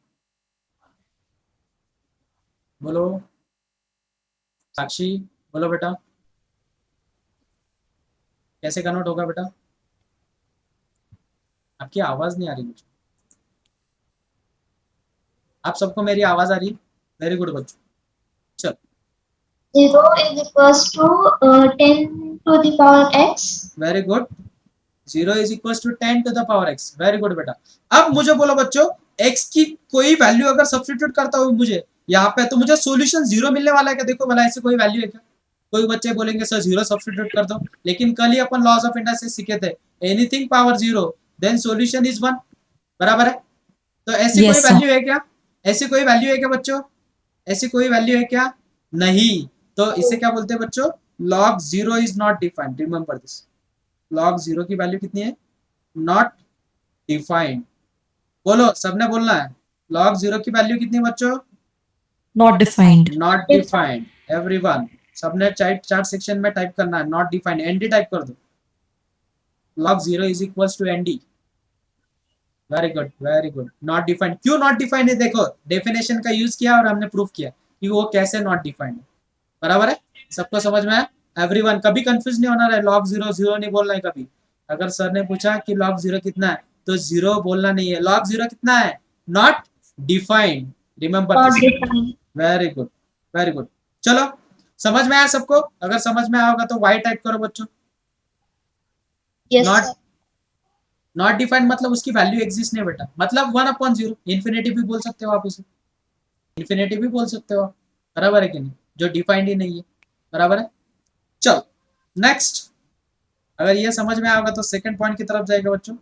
बोलो साक्षी, बोलो बेटा कैसे कन्वर्ट होगा बेटा? आपकी आवाज नहीं आ रही मुझे। आप सबको मेरी आवाज आ रही है? वेरी गुड बच्चों, चलो 0 is equals to 10 to the power x. Very good, 0 is equal to 10 to the power x, very good बेटा। अब मुझे बोलो बच्चों, x की कोई वैल्यू अगर सब्स्टिट्यूट करता हूँ मुझे यहाँ पे, तो मुझे सॉल्यूशन 0 मिलने वाला है क्या? देखो भला ऐसी कोई वैल्यू है क्या? कोई बच्चे बोलेंगे सर 0 सब्स्टिट्यूट कर दो, लेकिन कल ही अपन लॉस ऑफ इंडक्शन सीखे थे, anything power 0 then solution is 1, बराबर है? तो ऐसी Yes, कोई sir. वैल्यू है क्या? ऐसी कोई वैल्यू है क्या बच्चों? ऐसी कोई वैल्यू है क्या? नहीं। तो इसे क्या बोलते हैं बच्चों? log 0 is not defined, remember this. log 0 की वैल्यू कितनी है? Not defined. बोलो, सबने बोलना है। log 0 की वैल्यू कितनी है बच्चों? Not defined. Not defined, everyone सबने चार्ट सेक्शन में टाइप करना है, नॉट डिफाइंड, एनडी टाइप कर दो। log 0 is equals to ND, very good very good. Not defined, क्यों नॉट डिफाइंड है? देखो डेफिनेशन का यूज किया और हमने प्रूफ किया कि वो कैसे नॉट डिफाइंड है, बराबर है? सबको समझ में आया? एवरीवन कभी कंफ्यूज नहीं होना है, log 0 0 नहीं बोलना है कभी। अगर सर ने पूछा कि log 0 कितना है, तो 0 बोलना नहीं है, log 0 कितना है? Not defined, remember Not this. defined. Very good very good. चलो समझ में आया सबको? अगर समझ में आया होगा तो वाई टाइप करो बच्चों। Yes. नॉट नॉट डिफाइंड मतलब उसकी वैल्यू एग्जिस्ट नहीं बेटा, मतलब 1/0, इन्फिनिटी भी बोल सकते हो आप उसे, इन्फिनिटी भी बोल सकते हो आप, बराबर है कि नहीं? जो डिफाइंड ही नहीं है, बराबर है? चलो नेक्स्ट, अगर ये समझ में आएगा तो सेकंड पॉइंट की तरफ जाएगा बच्चों।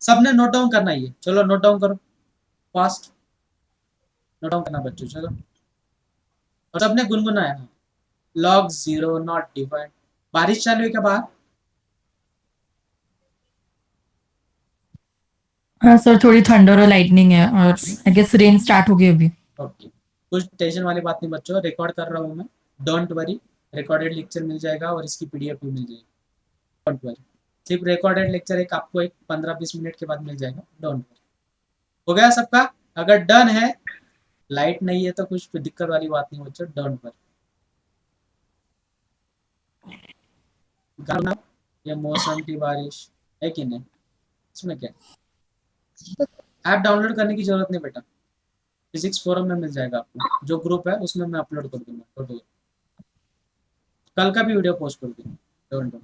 सबने नोट डाउन करना ही है, चलो नोट डाउन करो फास्ट, नोट डाउन करना बच्चों, चलो। और सबने गुनगुनाया है, log 0 नॉट डिफाइंड। बारिश चालू है क्या बाहर? हाँ सर, थोड़ी थंडर और लाइटनिंग है और आई गेस रेन स्टार्ट हो गई अभी। ओके, कुछ टेंशन वाली बात नहीं बच्चों, रिकॉर्ड कर रहा हूँ मैं, डोंट वरी, रिकॉर्डेड लेक्चर मिल जाएगा और इसकी पीडीएफ भी मिल जाएगी, डोंट वरी। सिर्फ रिकॉर्डेड लेक्चर एक आपको एक 15-20 मिनट के बाद मिल जाएगा, डोंट वरी। हो गया सबका? अगर डन है, लाइट नहीं है तो कुछ दिक्कत वाली बात नहीं बच्चों, डोंट वरी। गाना या मौसम की बारिश है कि नहीं, इसमें क्या ऐप डाउनलोड करने की जरूरत नहीं बेटा, फिजिक्स फोरम में मिल जाएगा आपको, जो ग्रुप है उसमें मैं अपलोड कर दूंगा, तो कल का भी वीडियो पोस्ट कर दूंगा, डोंट वरी।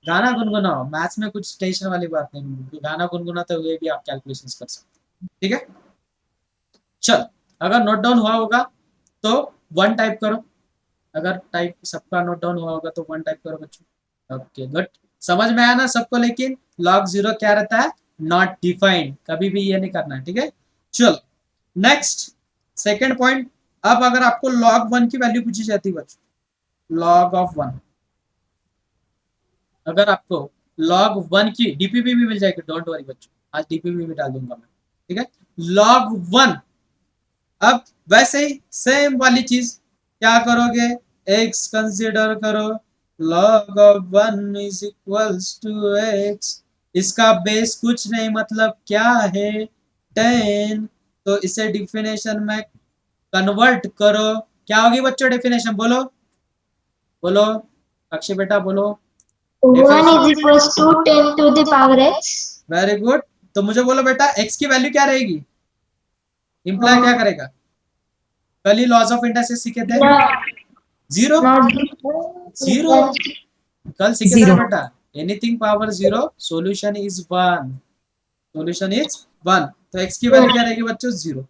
गाना गुनगुनाओ, मैथ्स में कुछ टेंशन वाली बात नहीं, गाना गुनगुनाते हुए भी आप कैलकुलेशंस कर सकते हैं, ठीक है? चल, अगर नोट डाउन हुआ होगा तो 1 टाइप करो, अगर टाइप सबका नोट डाउन हुआ होगा तो 1 टाइप करो बच्चों। ओके गुड, समझ में आया ना सबको? लेकिन log 0 क्या रहता है? नॉट डिफाइंड, कभी भी ये नहीं करना है, ठीक है? चलो नेक्स्ट सेकंड पॉइंट। अब अगर आपको log 1 की वैल्यू पूछी जाती है बच्चों, log of 1, अगर आपको log 1 की डीपीपी भी मिल जाएगी, डोंट वरी बच्चों, आज डीपीपी भी डाल दूंगा मैं, ठीक है? log 1, अब वैसे ही सेम वाली चीज क्या करोगे? x कंसीडर करो, log of 1 is equals to x, इसका बेस कुछ नहीं मतलब क्या है? 10, तो इसे डिफिनेशन में कन्वर्ट करो, क्या होगी बच्चों डेफिनेशन? बोलो बोलो, अक्षय बेटा बोलो। 1 is equals to 10 to the power x. Very good, तो मुझे बोलो बेटा x की वैल्यू क्या रहेगी? इंप्लाई क्या करेगा? कल ही लॉज ऑफ इंडक्शन सीखे थे, जीरो, जीरो कल सीखे थे Zero. बेटा, anything power 0 solution is 1, solution is 1, तो x की वैल्यू क्या रहेगी बच्चों? 0।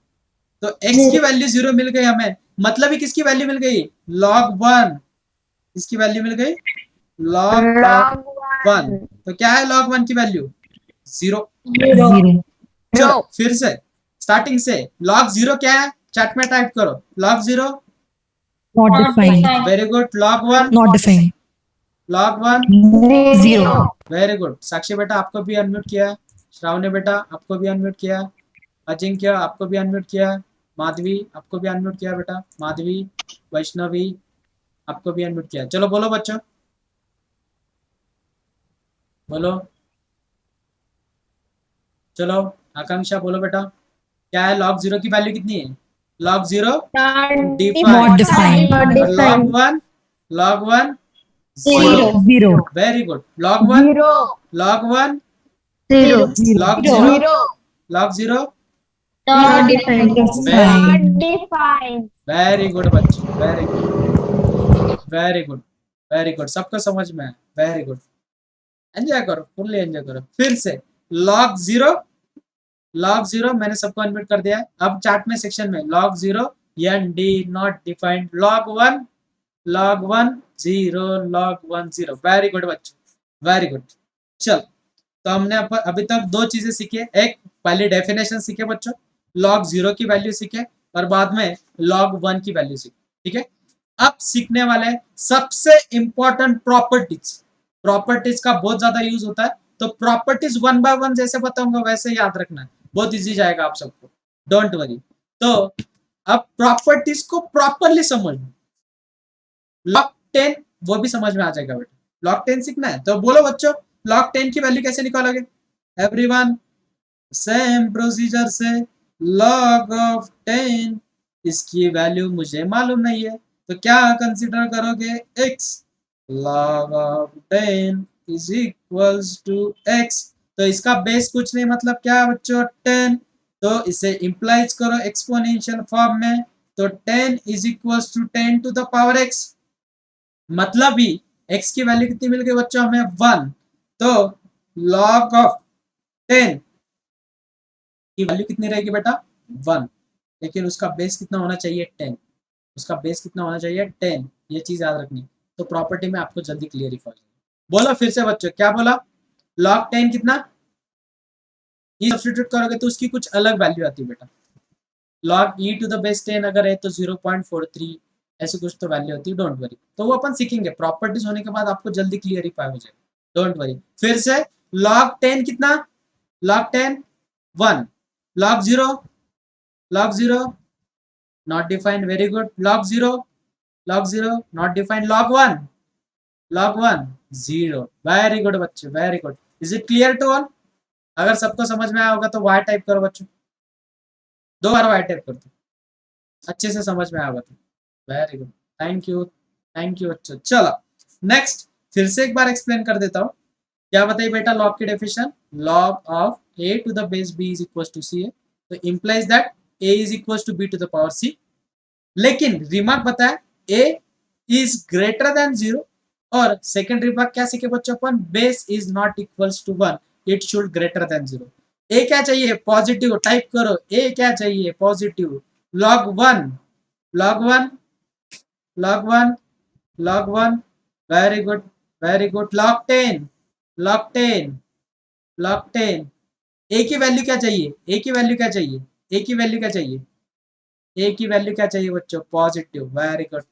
तो x की वैल्यू 0 मिल गई हमें, मतलब ही किसकी वैल्यू मिल गई? log 1, इसकी वैल्यू मिल गई log 1, तो क्या है log 1 की वैल्यू? 0। Zero. चलो फिर से स्टार्टिंग से, log 0 क्या है? चैट में टाइप करो, log 0, Not defined. Very good, log 1, Not defined. log 1, Zero. Very good. Sakshi बेटा आपको भी अनम्यूट किया, श्रावणी बेटा आपको भी अनम्यूट किया, अजिंक्य आपको भी अनम्यूट किया, माधवी आपको भी अनम्यूट किया बेटा, माधवी, वैष्णवी आपको भी अनम्यूट किया। चलो बोलो बच्चों, बोलो, चलो आकांक्षा बोलो बेटा, क्या है? log 0 की वैल्यू कितनी है? log 0 Not defined, defined. और log 1 0, Zero. Very good, log 1, log 1, Zero. log Zero. 0, log 0, Not defined. Defined. Defined. Very good बच्चे, very good, very good, very good, सबको समझ में है, वेरी गुड। एंजॉय करो, फुल्ली एंजॉय करो। फिर से लॉग जीरो, लॉग जीरो मैंने सबको अनम्यूट कर दिया है। अब चैट में सेक्शन में log zero N D not defined, log one, log 1 0, log 1 0। Very good बच्चों, वेरी गुड। चल, तो हमने अभी तक दो चीजें सीखी है। एक पहले डेफिनेशन सीखे बच्चों, log 0 की वैल्यू सीखे और बाद में log 1 की वैल्यू सीखे, ठीक है। अब सीखने वाले सबसे इंपॉर्टेंट प्रॉपर्टीज, प्रॉपर्टीज का बहुत ज्यादा यूज होता है, तो प्रॉपर्टीज वन बाय वन जैसे बताऊंगा वैसे याद रखना है, बहुत इजी जाएगा आप सबको, डोंट वरी। तो अब प्रॉपर्टीज को प्रॉपरली समझना, लॉग 10 वो भी समझ में आ जाएगा बेटा। लॉग 10 सीखना है तो बोलो बच्चों, लॉग 10 की वैल्यू कैसे निकालोगे? एवरीवन सेम प्रोसीजर से, लॉग ऑफ 10, इसकी वैल्यू मुझे मालूम नहीं है तो क्या कंसीडर करोगे? x, log of 10 is equals to x। तो इसका बेस कुछ नहीं, मतलब क्या है बच्चों? 10। तो इसे इंप्लाइज करो एक्सपोनेंशियल फॉर्म में, तो 10 is equals to 10 to the power x। मतलब भी x की वैल्यू कितनी मिल गई बच्चों हमें? 1। तो log ऑफ 10 की वैल्यू कितनी रहेगी बेटा? 1। लेकिन उसका बेस कितना होना चाहिए? 10। उसका बेस कितना होना चाहिए? 10। ये चीज याद रखनी, तो प्रॉपर्टी में आपको जल्दी क्लियरिफाई हो जाएगा। बोलो फिर से बच्चों, क्या बोला? log 10 कितना? ये सब्स्टिट्यूट करोगे तो उसकी कुछ अलग वैल्यू आती है बेटा। log e to the base 10 अगर है तो 0.43, ऐसी कुछ तो वैल्यू होती है, डोंट वरी। तो वो अपन सीखेंगे, प्रॉपर्टीज होने के बाद आपको जल्दी क्लियरिफाई हो जाएगा, डोंट वरी। फिर से log 10 कितना? log 10 1, log 0, log 0 not defined, very good. log 0, log 0 not defined, log 1, log 1 0, very good बच्चे, very good. Is it clear to all? अगर सबको समझ में आया होगा तो वाई टाइप करो बच्चों, 2 बार वाई टाइप कर दो, अच्छे से समझ में आया होगा तो। Very good, thank you, thank you बच्चों। चलो नेक्स्ट, फिर से एक बार एक्सप्लेन कर देता हूँ। क्या बताइए बेटा लॉग की definition? Log of a to the base b is equal to c है, तो implies that a is equal to b to the power c। लेकिन रिमार्क बताया a इज ग्रेटर देन 0, और सेकंड रिमार्क क्या सीखे बच्चों अपन? Base is not equals to 1, it should greater than 0। a क्या चाहिए? पॉजिटिव, टाइप करो a क्या चाहिए? Positive. log 1, log 1, log 1, log 1, very good, very good. log 10, log 10, log 10, a की वैल्यू क्या चाहिए? a की वैल्यू क्या चाहिए? a की वैल्यू क्या चाहिए? a की वैल्यू क्या चाहिए बच्चों? Positive, very good.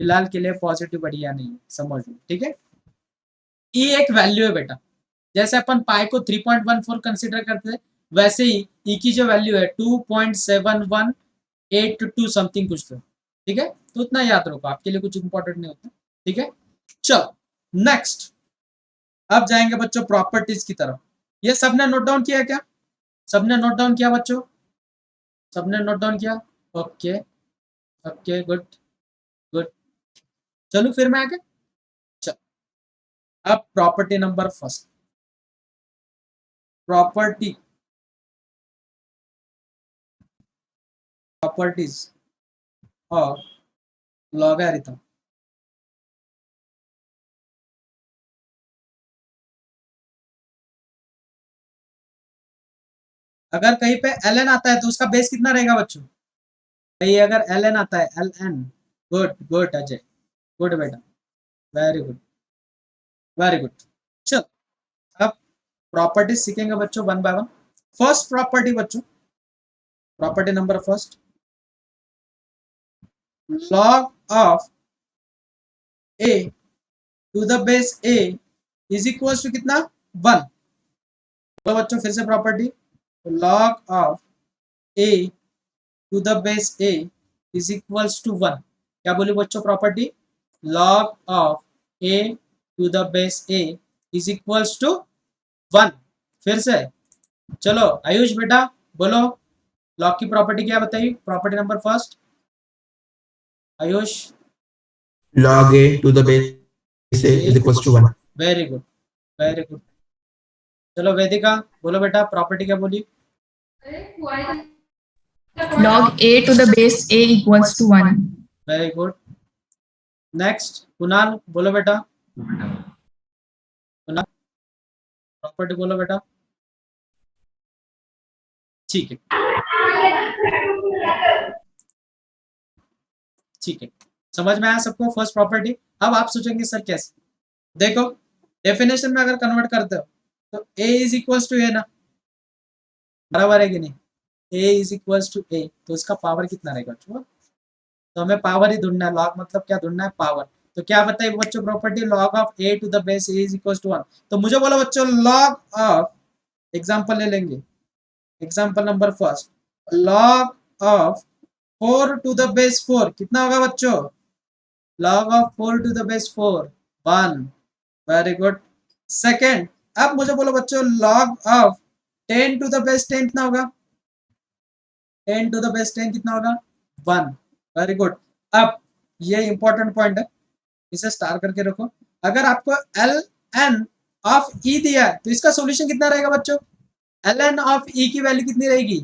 फिलहाल के लिए पॉजिटिव बढ़िया नहीं है, समझ लो, ठीक है। e एक वैल्यू है बेटा, जैसे अपन पाई को 3.14 कंसीडर करते हैं, वैसे ही e की जो वैल्यू है 2.7182 समथिंग कुछ तो, ठीक है। तो उतना याद रखो, आपके लिए कुछ इंपॉर्टेंट नहीं होता, ठीक है। चलो नेक्स्ट, अब जाएंगे बच्चों प्रॉपर्टीज की तरफ। ये सबने नोट डाउन किया क्या? सबने नोट डाउन किया बच्चों? सबने नोट डाउन किया? Okay, okay, good, good. चलो फिर मैं आगे, चल अब property number first, property, properties of logarithm. अगर कहीं पे ln आता है तो उसका बेस कितना रहेगा बच्चों? कहीं अगर ln आता है, ln, good good Ajay, good बेटा, वेरी गुड, वेरी गुड। चल अब प्रॉपर्टी सीखेंगे बच्चों one by one. First property बच्चों, property number first, log of a to the base a is equal to कितना? 1। तो बच्चों फिर से property, log of a to the base a is equals to 1। क्या बोले बच्चों property? log of a to the base a is equals to 1। फिर से चलो आयुष बेटा बोलो, लॉग की प्रॉपर्टी क्या बताइए? Property number first Ayush. log a to the base a is equals to 1. Very good, very good. चलो वेदिका बोलो बेटा, प्रॉपर्टी क्या बोली? Log A to the base A equals to 1. Very good. Next Kunal बोलो बेटा. कुणाल प्रॉपर्टी बोलो बेटा. ठीक है, ठीक है, समझ में आया सबको फर्स्ट प्रॉपर्टी. अब आप सोचेंगे सर कैसे. देखो डेफिनेशन में अगर कन्वर्ट करते हो तो a इज इक्वल्स टू ए ना, बराबर है कि नहीं. a इज इक्वल्स टू ए, तो इसका पावर कितना रहेगा. तो हमें पावर ही ढूंढना है. लॉग मतलब क्या ढूंढना है, पावर. तो क्या बताइए बच्चों property, log of a to the base a is equals to 1. तो मुझे बोलो बच्चों लॉग ऑफ, एग्जांपल ले लेंगे, example number first, log of 4 to the base 4 कितना होगा बच्चों. log of 4 to the base 4 1. Very good. Second, अब मुझे बोलो बच्चों log of 10 to the base 10 कितना होगा. 10 to the base 10 कितना होगा 1. Very good. अब ये इंपॉर्टेंट पॉइंट है, इसे स्टार करके रखो. अगर आपको एल एन ऑफ ई दिया है तो इसका सॉल्यूशन कितना रहेगा बच्चों. एल एन ऑफ ई की वैल्यू कितनी रहेगी.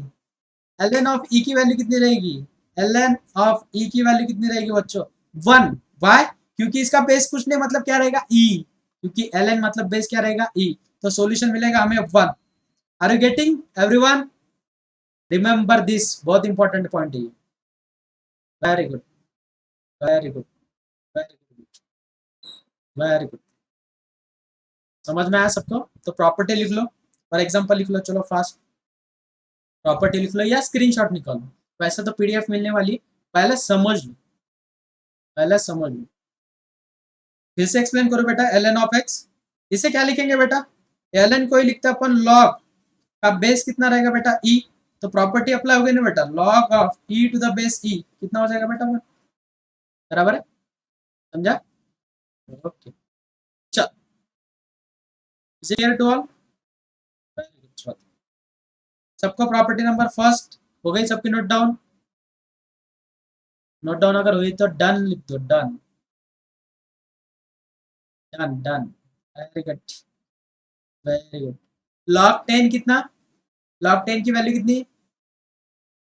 एल एन ऑफ ई की वैल्यू कितनी रहेगी. एल एन ऑफ ई की वैल्यू कितनी रहेगी बच्चों 1. वाई, क्योंकि इसका बेस कुछ नहीं मतलब क्या रहेगा ई, क्योंकि एल एन मतलब बेस क्या रहेगा ई. तो सॉल्यूशन मिलेगा हमें 1. Are you getting everyone. Remember this, बहुत इंपॉर्टेंट पॉइंट है. Very good, very good, very good, very good. समझ में आया सबको. तो प्रॉपर्टी लिख लो और एग्जांपल लिख लो. चलो फास्ट प्रॉपर्टी लिख लो या स्क्रीनशॉट निकालो. वैसे तो पीडीएफ मिलने वाली, पहले समझ लो, पहले समझ लो. फिर से एक्सप्लेन करो बेटा. एल एन ऑफ एक्स, इसे क्या लिखेंगे बेटा. एल एन को ही लिखते अपन लॉग का बेस कितना रहेगा बेटा ई. तो प्रॉपर्टी अप्लाई हो गई ना बेटा. Log of e to the base e कितना हो जाएगा बेटा, बराबर है. समझा. ओके चल. Is clear to all. सबको प्रॉपर्टी नंबर फर्स्ट हो गई सबकी. नोट डाउन, नोट डाउन अगर हुई तो डन लिख दो. Done done done. Very good, very good. Log 10 कितना, लॉग 10 की वैल्यू कितनी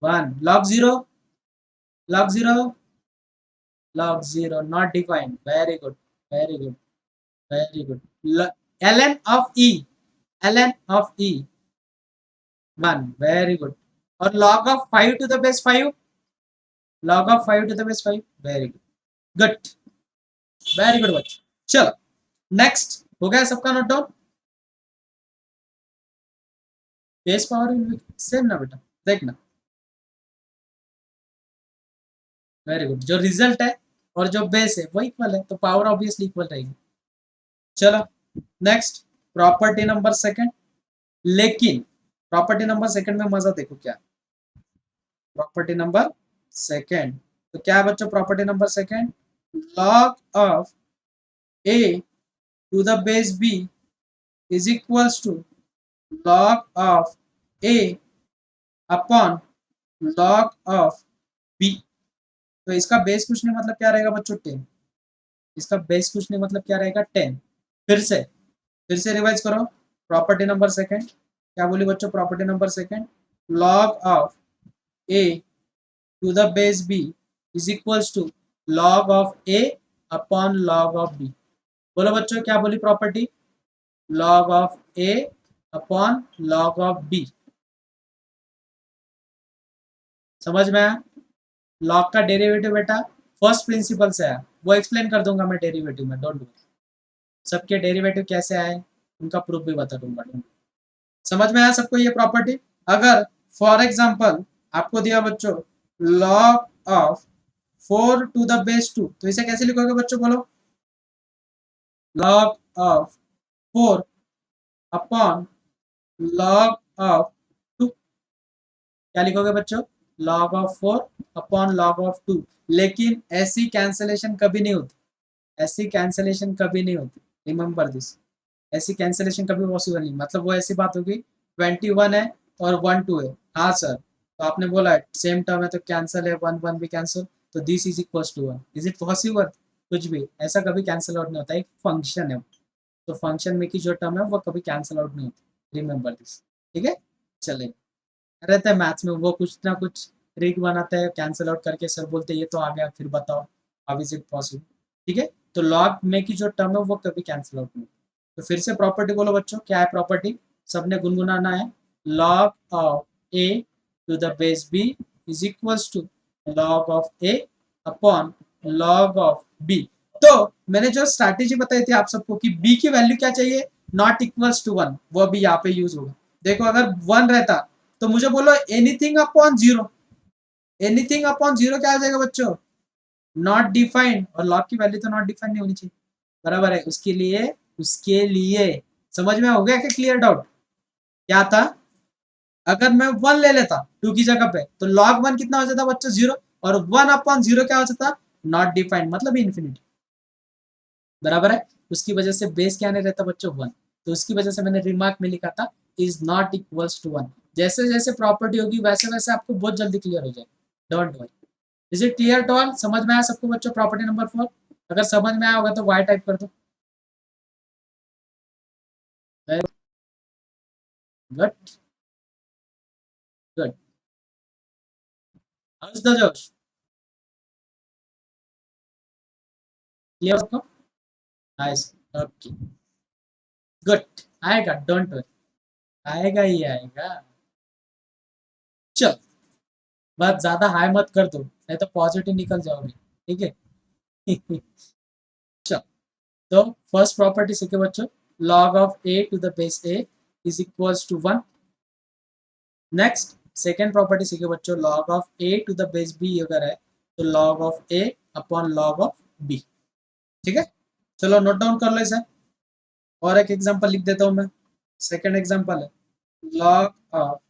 1. Log 0, log 0, log 0 not defined. Very good, very good, very good. L N of E, L N of E 1. Very good. और log of 5 to the base 5, log of 5 to the base 5. Very good, good, very good बच्चों. चलो next हो गया सबका note down. Base power same ना बेटा, देखना. Very good. जो रिजल्ट है और जो बेस है वो इक्वल है तो पावर ऑब्वियसली इक्वल रहेगी. चलो नेक्स्ट प्रॉपर्टी नंबर सेकंड. लेकिन प्रॉपर्टी नंबर सेकंड में मजा देखो क्या. प्रॉपर्टी नंबर सेकंड तो क्या है बच्चों. Property number second, log of a to the base b is equals to log of a upon log of b. तो इसका बेस कुछ नहीं मतलब क्या रहेगा बच्चों 10. इसका बेस कुछ नहीं मतलब क्या रहेगा 10. फिर से रिवाइज करो. प्रॉपर्टी नंबर सेकंड क्या बोली बच्चों. Property number second, log of a to the base b is equals to log of a upon log of b. बोलो बच्चों क्या बोली property. log of a upon log of b. समझ में आया. लॉग का डेरिवेटिव बेटा फर्स्ट प्रिंसिपल से आया, वो एक्सप्लेन कर दूंगा मैं डेरिवेटिव में. Don't worry. सबके डेरिवेटिव कैसे आए उनका प्रूफ भी बता दूंगा. समझ में आया सबको ये प्रॉपर्टी. अगर फॉर एग्जांपल आपको दिया बच्चों log of 4 to the base 2 तो इसे कैसे लिखोगे बच्चों बोलो. log of 4 upon log of 2 क्या लिखोगे बच्चों. log of 4 upon log of 2. लेकिन ऐसी कैंसलेशन कभी नहीं होती, ऐसी कैंसलेशन कभी नहीं होती. रिमेंबर दिस, ऐसी कैंसलेशन कभी पॉसिबल नहीं. मतलब वो ऐसी बात होगी 21 है और 1 2 है. हाँ सर तो आपने बोला सेम टर्म है तो कैंसिल है, 1 1 भी कैंसिल, तो this is equal to 1. Is it possible. कुछ भी ऐसा कभी कैंसिल आउट नहीं होता. एक फंक्शन है तो फंक्शन में की जो टर्म है वो कभी कैंसिल आउट नहीं होती. Remember this. ठीक है चलेगा. रहता है मैथ्स में वो कुछ ना कुछ ट्रिक बनाते हैं कैंसिल आउट करके, सर बोलते हैं ये तो आ गया, फिर बताओ हाउ इज इट पॉसिबल। ठीक है, तो लॉग में की जो टर्म है वो कभी कैंसिल आउट नहीं। तो फिर से प्रॉपर्टी बोलो बच्चों, क्या है प्रॉपर्टी, सबने गुनगुनाना है। Log of A to the base b is equals to log of a upon log of b. तो मैंने जो स्ट्रैटेजी बताई थी आप सबको कि बी की वैल्यू क्या चाहिए, नॉट इक्वल्स टू 1, वो भी यहाँ पे यूज होगा। देखो अगर 1 रहता तो मुझे बोलो एनीथिंग अपॉन 0, एनीथिंग अपॉन 0 क्या आ जाएगा बच्चों, नॉट डिफाइंड, और लॉग की वैल्यू तो नॉट डिफाइंड नहीं होनी चाहिए, बराबर है। उसके लिए समझ में हो गया कि क्लियर डाउट क्या था। अगर मैं 1 ले लेता 2 की जगह पे तो log 1 कितना हो जाता बच्चों 0, और 1 अपॉन 0 क्या हो जाता, नॉट डिफाइंड मतलब इन्फिनिटी, बराबर है। उसकी वजह से बेस क्या नहीं रहता बच्चों 1, तो उसकी वजह से मैंने रिमार्क में लिखा था इज नॉट इक्वल्स टू 1। जैसे जैसे प्रॉपर्टी होगी वैसे वैसे आपको बहुत जल्दी क्लियर हो जाएगा, don't worry. Is it clear to all, समझ में आया सबको बच्चों प्रॉपर्टी नंबर 4? अगर समझ में आया होगा तो वाई टाइप कर दो। गुड गुड, हाउस द जोश, क्लियर सबको, नाइस, ओके गुड, आएगा डोंट वरी, आएगा ही आएगा। चल बात ज्यादा हाई मत कर दो नहीं तो पॉजिटिव निकल जाओगे, ठीक है। चल तो फर्स्ट प्रॉपर्टी सीखे बच्चों, log of a to the base a is equals to 1। Next second property सीखे बच्चों, log of a to the base b अगर है तो log of a upon log of b। ठीक है, चलो नोट डाउन कर लो इसे, और एक एग्जांपल लिख देता हूं मैं। सेकेंड एग्जांपल है log of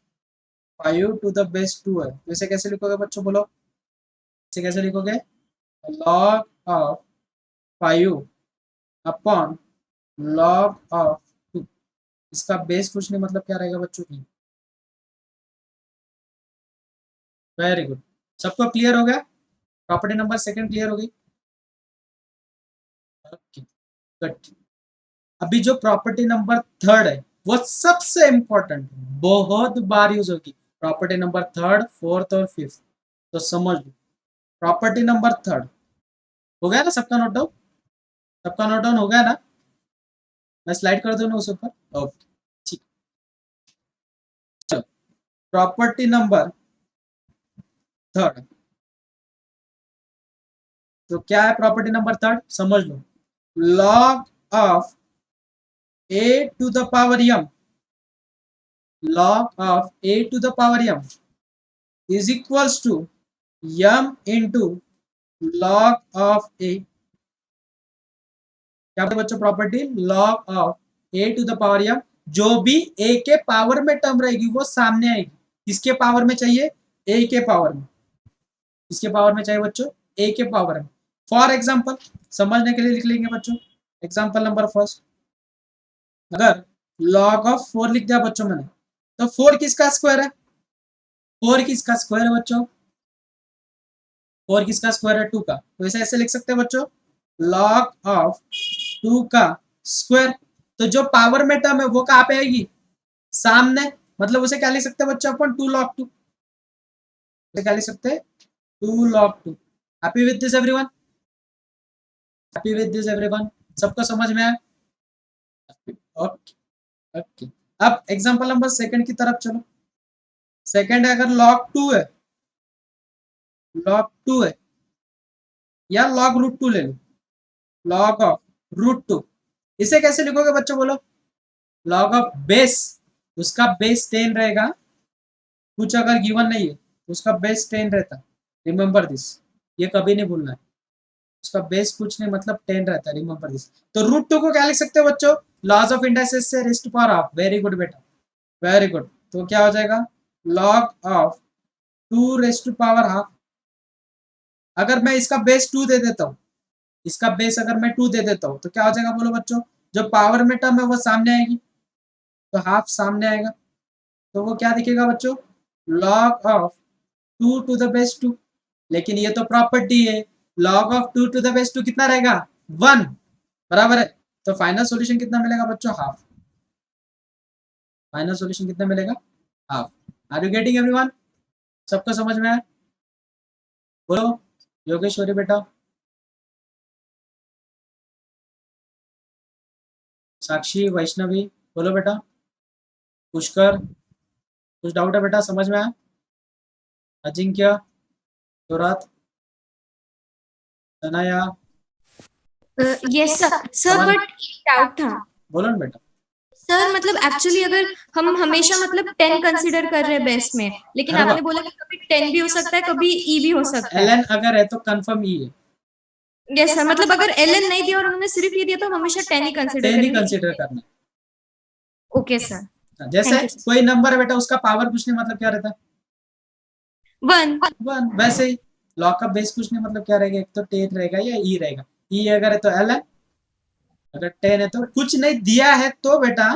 5 to the base 2 है, तो इसे कैसे लिखोगे बच्चों बोलो, इसे कैसे लिखोगे, log of 5 upon log of 2, इसका बेस कुछ नहीं मतलब क्या रहेगा बच्चों की। वेरी गुड, सबको क्लियर हो गया, प्रॉपर्टी नंबर सेकंड क्लियर हो गई, ओके गुड। अभी जो प्रॉपर्टी नंबर थर्ड है वो सबसे इंपॉर्टेंट, बहुत बार यूज होगी, प्रॉपर्टी नंबर थर्ड फोर्थ और फिफ्थ, तो समझ लो। प्रॉपर्टी नंबर थर्ड हो गया ना सबका नोट डाउन, सबका नोट डाउन हो गया ना, मैं स्लाइड कर दूं ना उस ऊपर, ओके ठीक। चलो प्रॉपर्टी नंबर थर्ड, तो क्या है प्रॉपर्टी नंबर थर्ड समझ लो, log of a to the power m, log of a to the power m is equals to m into log of a। क्या बच्चों property, log of a to the power m, जो भी a के power में term रहेगी वो सामने आएगी, किसके पावर में चाहिए, a के पावर में, किसके पावर में चाहिए बच्चों, a के पावर में। फॉर एग्जाम्पल समझने के लिए लिख लेंगे बच्चों, एग्जाम्पल नंबर फर्स्ट, अगर log ऑफ 4 लिख दिया बच्चों मैंने, तो 4 किसका स्क्वायर है, 4 किसका स्क्वायर है बच्चों, 4 किसका स्क्वायर है 2 का, तो इसे ऐसे लिख सकते हैं बच्चों, log ऑफ 2 का स्क्वायर। तो जो पावर में टर्म है वो कहाँ पे आएगी, सामने, मतलब उसे क्या लिख सकते हैं बच्चों अपन, 2 log 2, क्या लिख सकते हैं 2 log 2। Happy with this everyone, happy with this everyone, सबको समझ में आया, ओके ओके। अब एग्जांपल नंबर सेकंड की तरफ चलो, सेकंड है अगर log 2 है, log 2 है या log रूट 2 ले लो, log ऑफ रूट 2, इसे कैसे लिखोगे बच्चों बोलो, log ऑफ बेस, उसका बेस 10 रहेगा, कुछ अगर गिवन नहीं है तो उसका बेस 10 रहता है, रिमेंबर दिस, ये कभी नहीं भूलना है, उसका बेस कुछ नहीं मतलब 10 रहता है, रिमेंबर दिस। तो रूट 2 को क्या लिख सकते हो बच्चों, लॉज ऑफ इंडाइसेस से raised power half, very good बेटा वेरी गुड, तो क्या हो जाएगा log of 2 raised to power half. अगर मैं इसका बेस 2 दे देता हूँ, इसका बेस अगर मैं 2 दे देता हूँ तो क्या हो जाएगा बोलो बच्चों, जो पावर में टर्म है वो सामने आएगी, तो हाफ सामने आएगा, तो वो क्या दिखेगा बच्चों, log of 2 to the base 2। लेकिन ये तो प्रॉपर्टी है, log of 2 to the base 2 कितना रहेगा 1, बराबर है, तो फाइनल सॉल्यूशन कितना मिलेगा बच्चों, हाफ, फाइनल सॉल्यूशन कितना मिलेगा, half. Are you getting everyone, सबको समझ में आया, बोलो योगेश्वरी बेटा, साक्षी, वैष्णवी, बोलो बेटा, पुष्कर, कुछ डाउट है बेटा, समझ में आया? Ajinkya, तुरात, Tanaya, yes sir sir समझ- बट डाउट था बोलो ना बेटा। सर मतलब एक्चुअली अगर हम हमेशा मतलब 10 कंसीडर कर रहे हैं बेस में लेकिन अरे आपने बोला कि कभी 10 भी हो सकता है कभी ई भी हो सकता है एलएन अगर है तो कंफर्म ई है, यस सर मतलब अगर एलएन नहीं दिया और उन्होंने सिर्फ ये दिया तो हम हमेशा 10 ही कंसीडर 10 ही करेंगे कंसीडर करना। ओके सर जैसे Thank you, sir. कोई नंबर है बेटा, उसका पावर पूछने मतलब क्या रहता है? 1 1। वैसे ही लॉग का बेस पूछने मतलब क्या रहेगा? एक तो 10 रहेगा या ई रहेगा। ई अगर है तो एल है, अगर 10 है तो कुछ नहीं दिया है तो बेटा,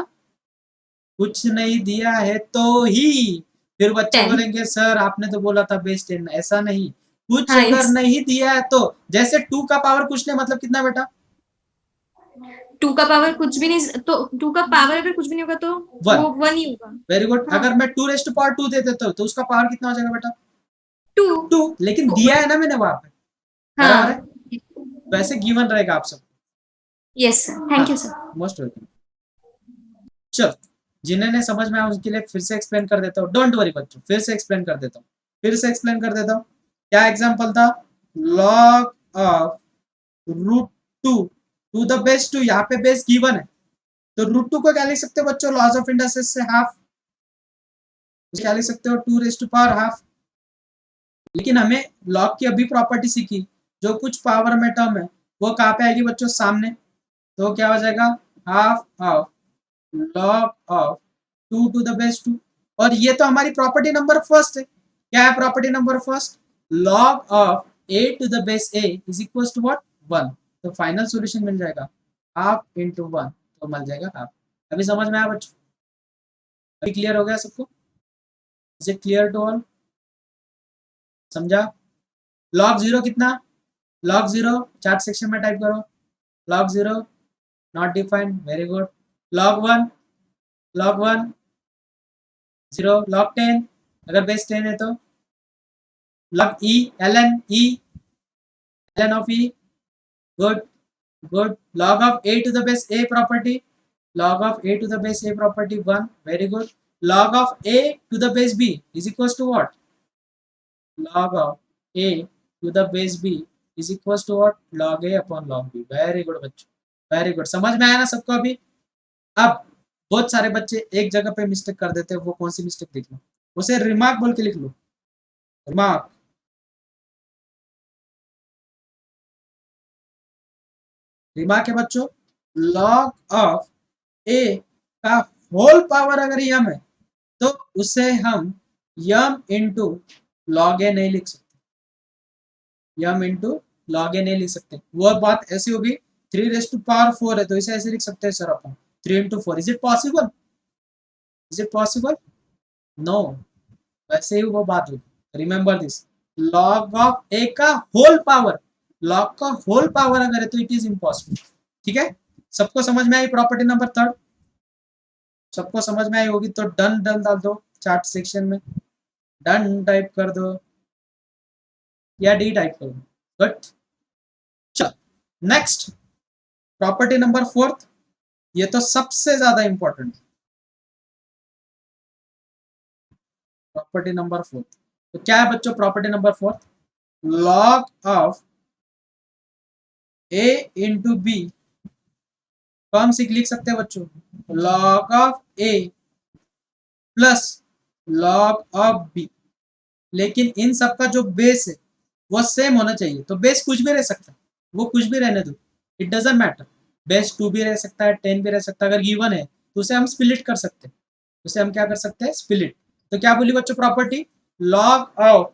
कुछ नहीं दिया है तो ही फिर बच्चे 10 बोलेंगे सर आपने तो बोला था बेस 10। ऐसा नहीं, कुछ हाँ, अगर yes. नहीं दिया है तो जैसे 2 का पावर पूछने मतलब कितना बेटा? 2 का पावर कुछ भी नहीं तो 2 का पावर अगर कुछ भी नहीं होगा तो One. वो 1 ही होगा वेरी गुड। हाँ. अगर मैं 2 रेस्ट पावर 2 दे देता हूँ तो उसका पावर कितना हो जाएगा बेटा? 2 2। लेकिन दिया है ना मैंने वहां पे, बराबर है? हाँ वैसे गिवन रहेगा आप सब। Yes sir thank you sir most welcome. चलो, जिन्हें समझ में आया उसके लिए फिर से एक्सप्लेन कर देता हूँ। डोंट वरी बच्चों, फिर से एक्सप्लेन कर देता हूँ, फिर से एक्सप्लेन कर देता हूँ। क्या एग्जांपल था? Log of root 2 to the base 2। यहाँ पे बेस गिवन है तो रूट 2 को क्या लिख सकते हो बच्चों? लॉज ऑफ इंडसेस से हाफ। क्या लिख सकते हो? 2 रेज़ टू पावर हाफ। लेकिन हमें लॉग की अभी प्रॉपर्टी सीखी, जो कुछ पावर में टर्म है वो कहाँ पे आएगी बच्चों? सामने। तो क्या हो जाएगा? Half of log of 2 to the base 2। और ये तो हमारी प्रॉपर्टी नंबर फर्स्ट है। क्या है property number first? Log of a to the base a is equal to what? 1। तो फाइनल सॉल्यूशन मिल जाएगा हाफ इंटू 1, तो मिल जाएगा हाफ। अभी समझ में आया बच्चों? अभी क्लियर हो गया सबको? Is it clear to all? समझा? लॉग 0 कितना? लॉग 0 चार्ट सेक्शन में टाइप करो। Log 0 not defined, very good. Log 1, log 1 0। Log 10 अगर बेस 10 है तो log e, ln e, ln of e, good good. Log of a to the base a property, log of a to the base a property 1, very good. Log of a to the base b is equals to what? Log of a to the base b is equals to what? Log a upon log b. Very good बच्चों, very good. समझ में आया ना सबको अभी? अब बहुत सारे बच्चे एक जगह पे मिस्टेक कर देते हैं, वो कौन सी मिस्टेक देख लो, उसे रिमार्क बोल के लिख लो। रिमार्क, रिमार्क है बच्चों, लॉग ऑफ a का होल पावर अगर यम है तो उसे हम यम इंटू लॉग ए नहीं लिख सकते, यम इंटू लॉग ए नहीं लिख सकते। वो बात ऐसी होगी 3 रेज़ टू पावर 4 है तो इसे ऐसे लिख सकते हैं सर अपन 3 into 4। Is it possible? Is it possible? No, वैसे ही वो बात होगी। Remember this, log of a का होल पावर, लॉग का होल पावर अगर है तो इट इज इम्पॉसिबल। ठीक है, सबको समझ में आई प्रॉपर्टी नंबर 3? सबको समझ में आई होगी तो डन डन डाल दो चार्ट सेक्शन में, डन टाइप कर दो या डी टाइप कर दो। गुड। चल नेक्स्ट, प्रॉपर्टी नंबर 4, ये तो सबसे ज्यादा इंपॉर्टेंट प्रॉपर्टी नंबर 4। तो क्या है बच्चों property number 4? Log of a into b को हम लिख सकते हैं बच्चों log of a plus log of b। लेकिन इन सब का जो बेस है वो सेम होना चाहिए। तो बेस कुछ भी रह सकता है, वो कुछ भी रहने दो, इट डजंट मैटर। बेस 2 भी रह सकता है, 10 भी रह सकता है। अगर गिवन है तो उसे हम स्प्लिट कर सकते हैं, उसे हम क्या कर सकते हैं? स्प्लिट। तो क्या बोली बच्चों property? Log of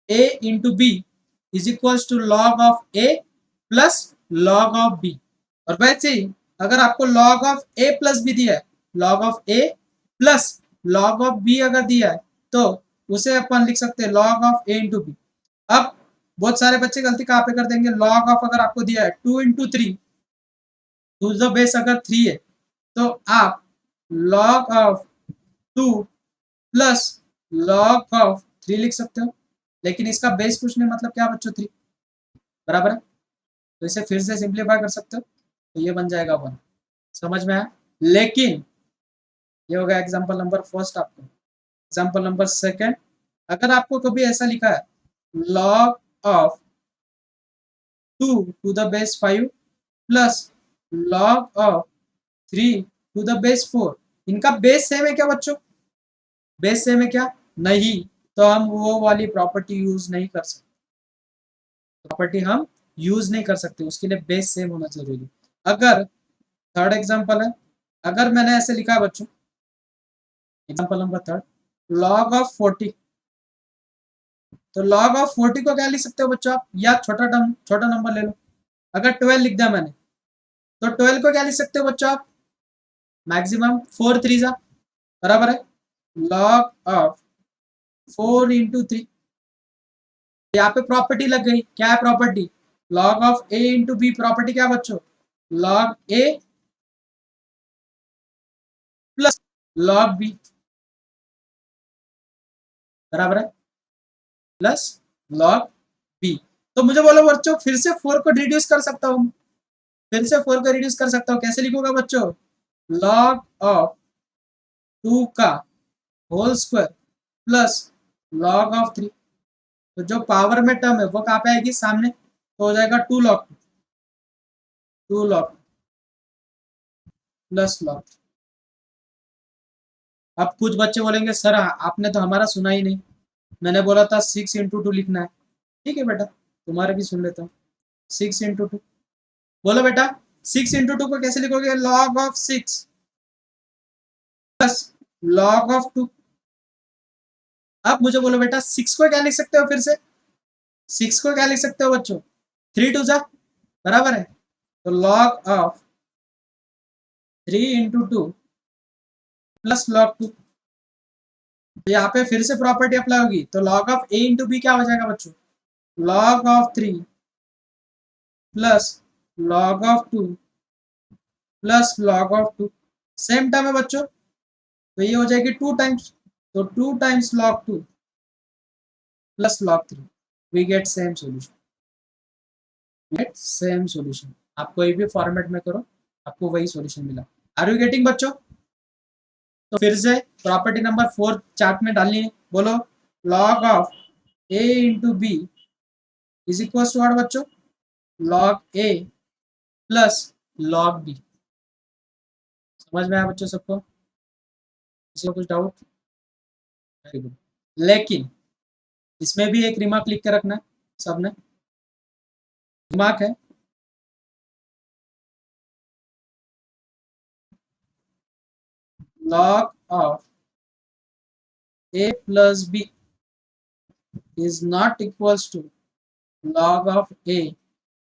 a into b is equals to log of a plus log of b। और वैसे ही अगर आपको log of a plus b दिया है, log of a plus log of b अगर दिया है तो उसे अपन लिख सकते हैं log of a into b. अब बहुत सारे बच्चे गलती कहाँ पे कर देंगे? लॉग ऑफ अगर आपको दिया है 2 इंटू 3 टू द बेस अगर 3 है तो आप log of 2 plus log of 3 लिख सकते हो। लेकिन इसका बेस कुछ नहीं, मतलब क्या बच्चों 3, बराबर है। तो इसे फिर से सिंप्लीफाई कर सकते हो, तो ये बन जाएगा 1। समझ में आया। लेकिन ये होगा एग्जाम्पल नंबर फर्स्ट। आपको एग्जाम्पल नंबर सेकेंड, अगर आपको कभी ऐसा लिखा है log of 2 to the base 5 plus log of 3 to the base 4, इनका बेस सेम है क्या बच्चों? बेस सेम है क्या? नहीं, तो हम वो वाली प्रॉपर्टी यूज नहीं कर सकते, प्रॉपर्टी हम यूज नहीं कर सकते, उसके लिए बेस सेम होना जरूरी। अगर थर्ड एग्जांपल है, अगर मैंने ऐसे लिखा है बच्चों, example number third, log of 40, तो log of 40 को क्या लिख सकते हो बच्चों आप, या छोटा नंबर ले लो। अगर 12 लिख दिया मैंने, तो 12 को क्या लिख सकते हो बच्चों आप, मैक्सिमम 4 3 जा, बराबर है log of 4 into 3। यहाँ पे प्रॉपर्टी लग गई, क्या है property, log of a into b, property क्या बच्चों, log a plus log b, बराबर है प्लस log b। तो मुझे बोलो बच्चों, फिर से 4 को रिड्यूस कर सकता हूँ, फिर से 4 को रिड्यूस कर सकता हूँ, कैसे लिखूंगा बच्चों, log of 2 का whole square plus log of 3। तो जो पावर में टर्म है वो कहाँ पे आएगी, सामने, तो हो जाएगा 2 log प्लस log। अब कुछ बच्चे बोलेंगे सर आपने तो हमारा सुना ही नहीं, मैंने बोला था 6 into 2 लिखना है। ठीक है बेटा, तुम्हारे भी सुन लेता हूँ, 6 into 2, बोलो बेटा 6 into 2 को कैसे लिखोगे, log of 6 plus log of 2। अब मुझे बोलो बेटा 6 को क्या लिख सकते हो, फिर से 6 को क्या लिख सकते हो बच्चों, 3 2 जा, बराबर है, तो log of 3 into 2 plus log 2। यहाँ पे फिर से प्रॉपर्टी अप्लाई होगी, तो log of a into b क्या हो जाएगा बच्चों, log of 3 plus log of 2 plus log of 2, same term है बच्चों, तो ये हो जाएगी 2 टाइम्स, तो 2 times log 2 plus log 3, we get same solution, get same solution. आप कोई भी फॉर्मेट में करो आपको वही सॉल्यूशन मिला। आर यू गेटिंग बच्चों? तो फिर से प्रॉपर्टी नंबर 4 चार्ट में डालनी है, बोलो log of a into b is equal to what बच्चों, log a plus log b। समझ में आया बच्चों सबको? किसी को कुछ डाउट? Very good. लेकिन इसमें भी एक रिमार्क लिख के रखना है सबने, रिमार्क है log of a plus b is not equals to log of a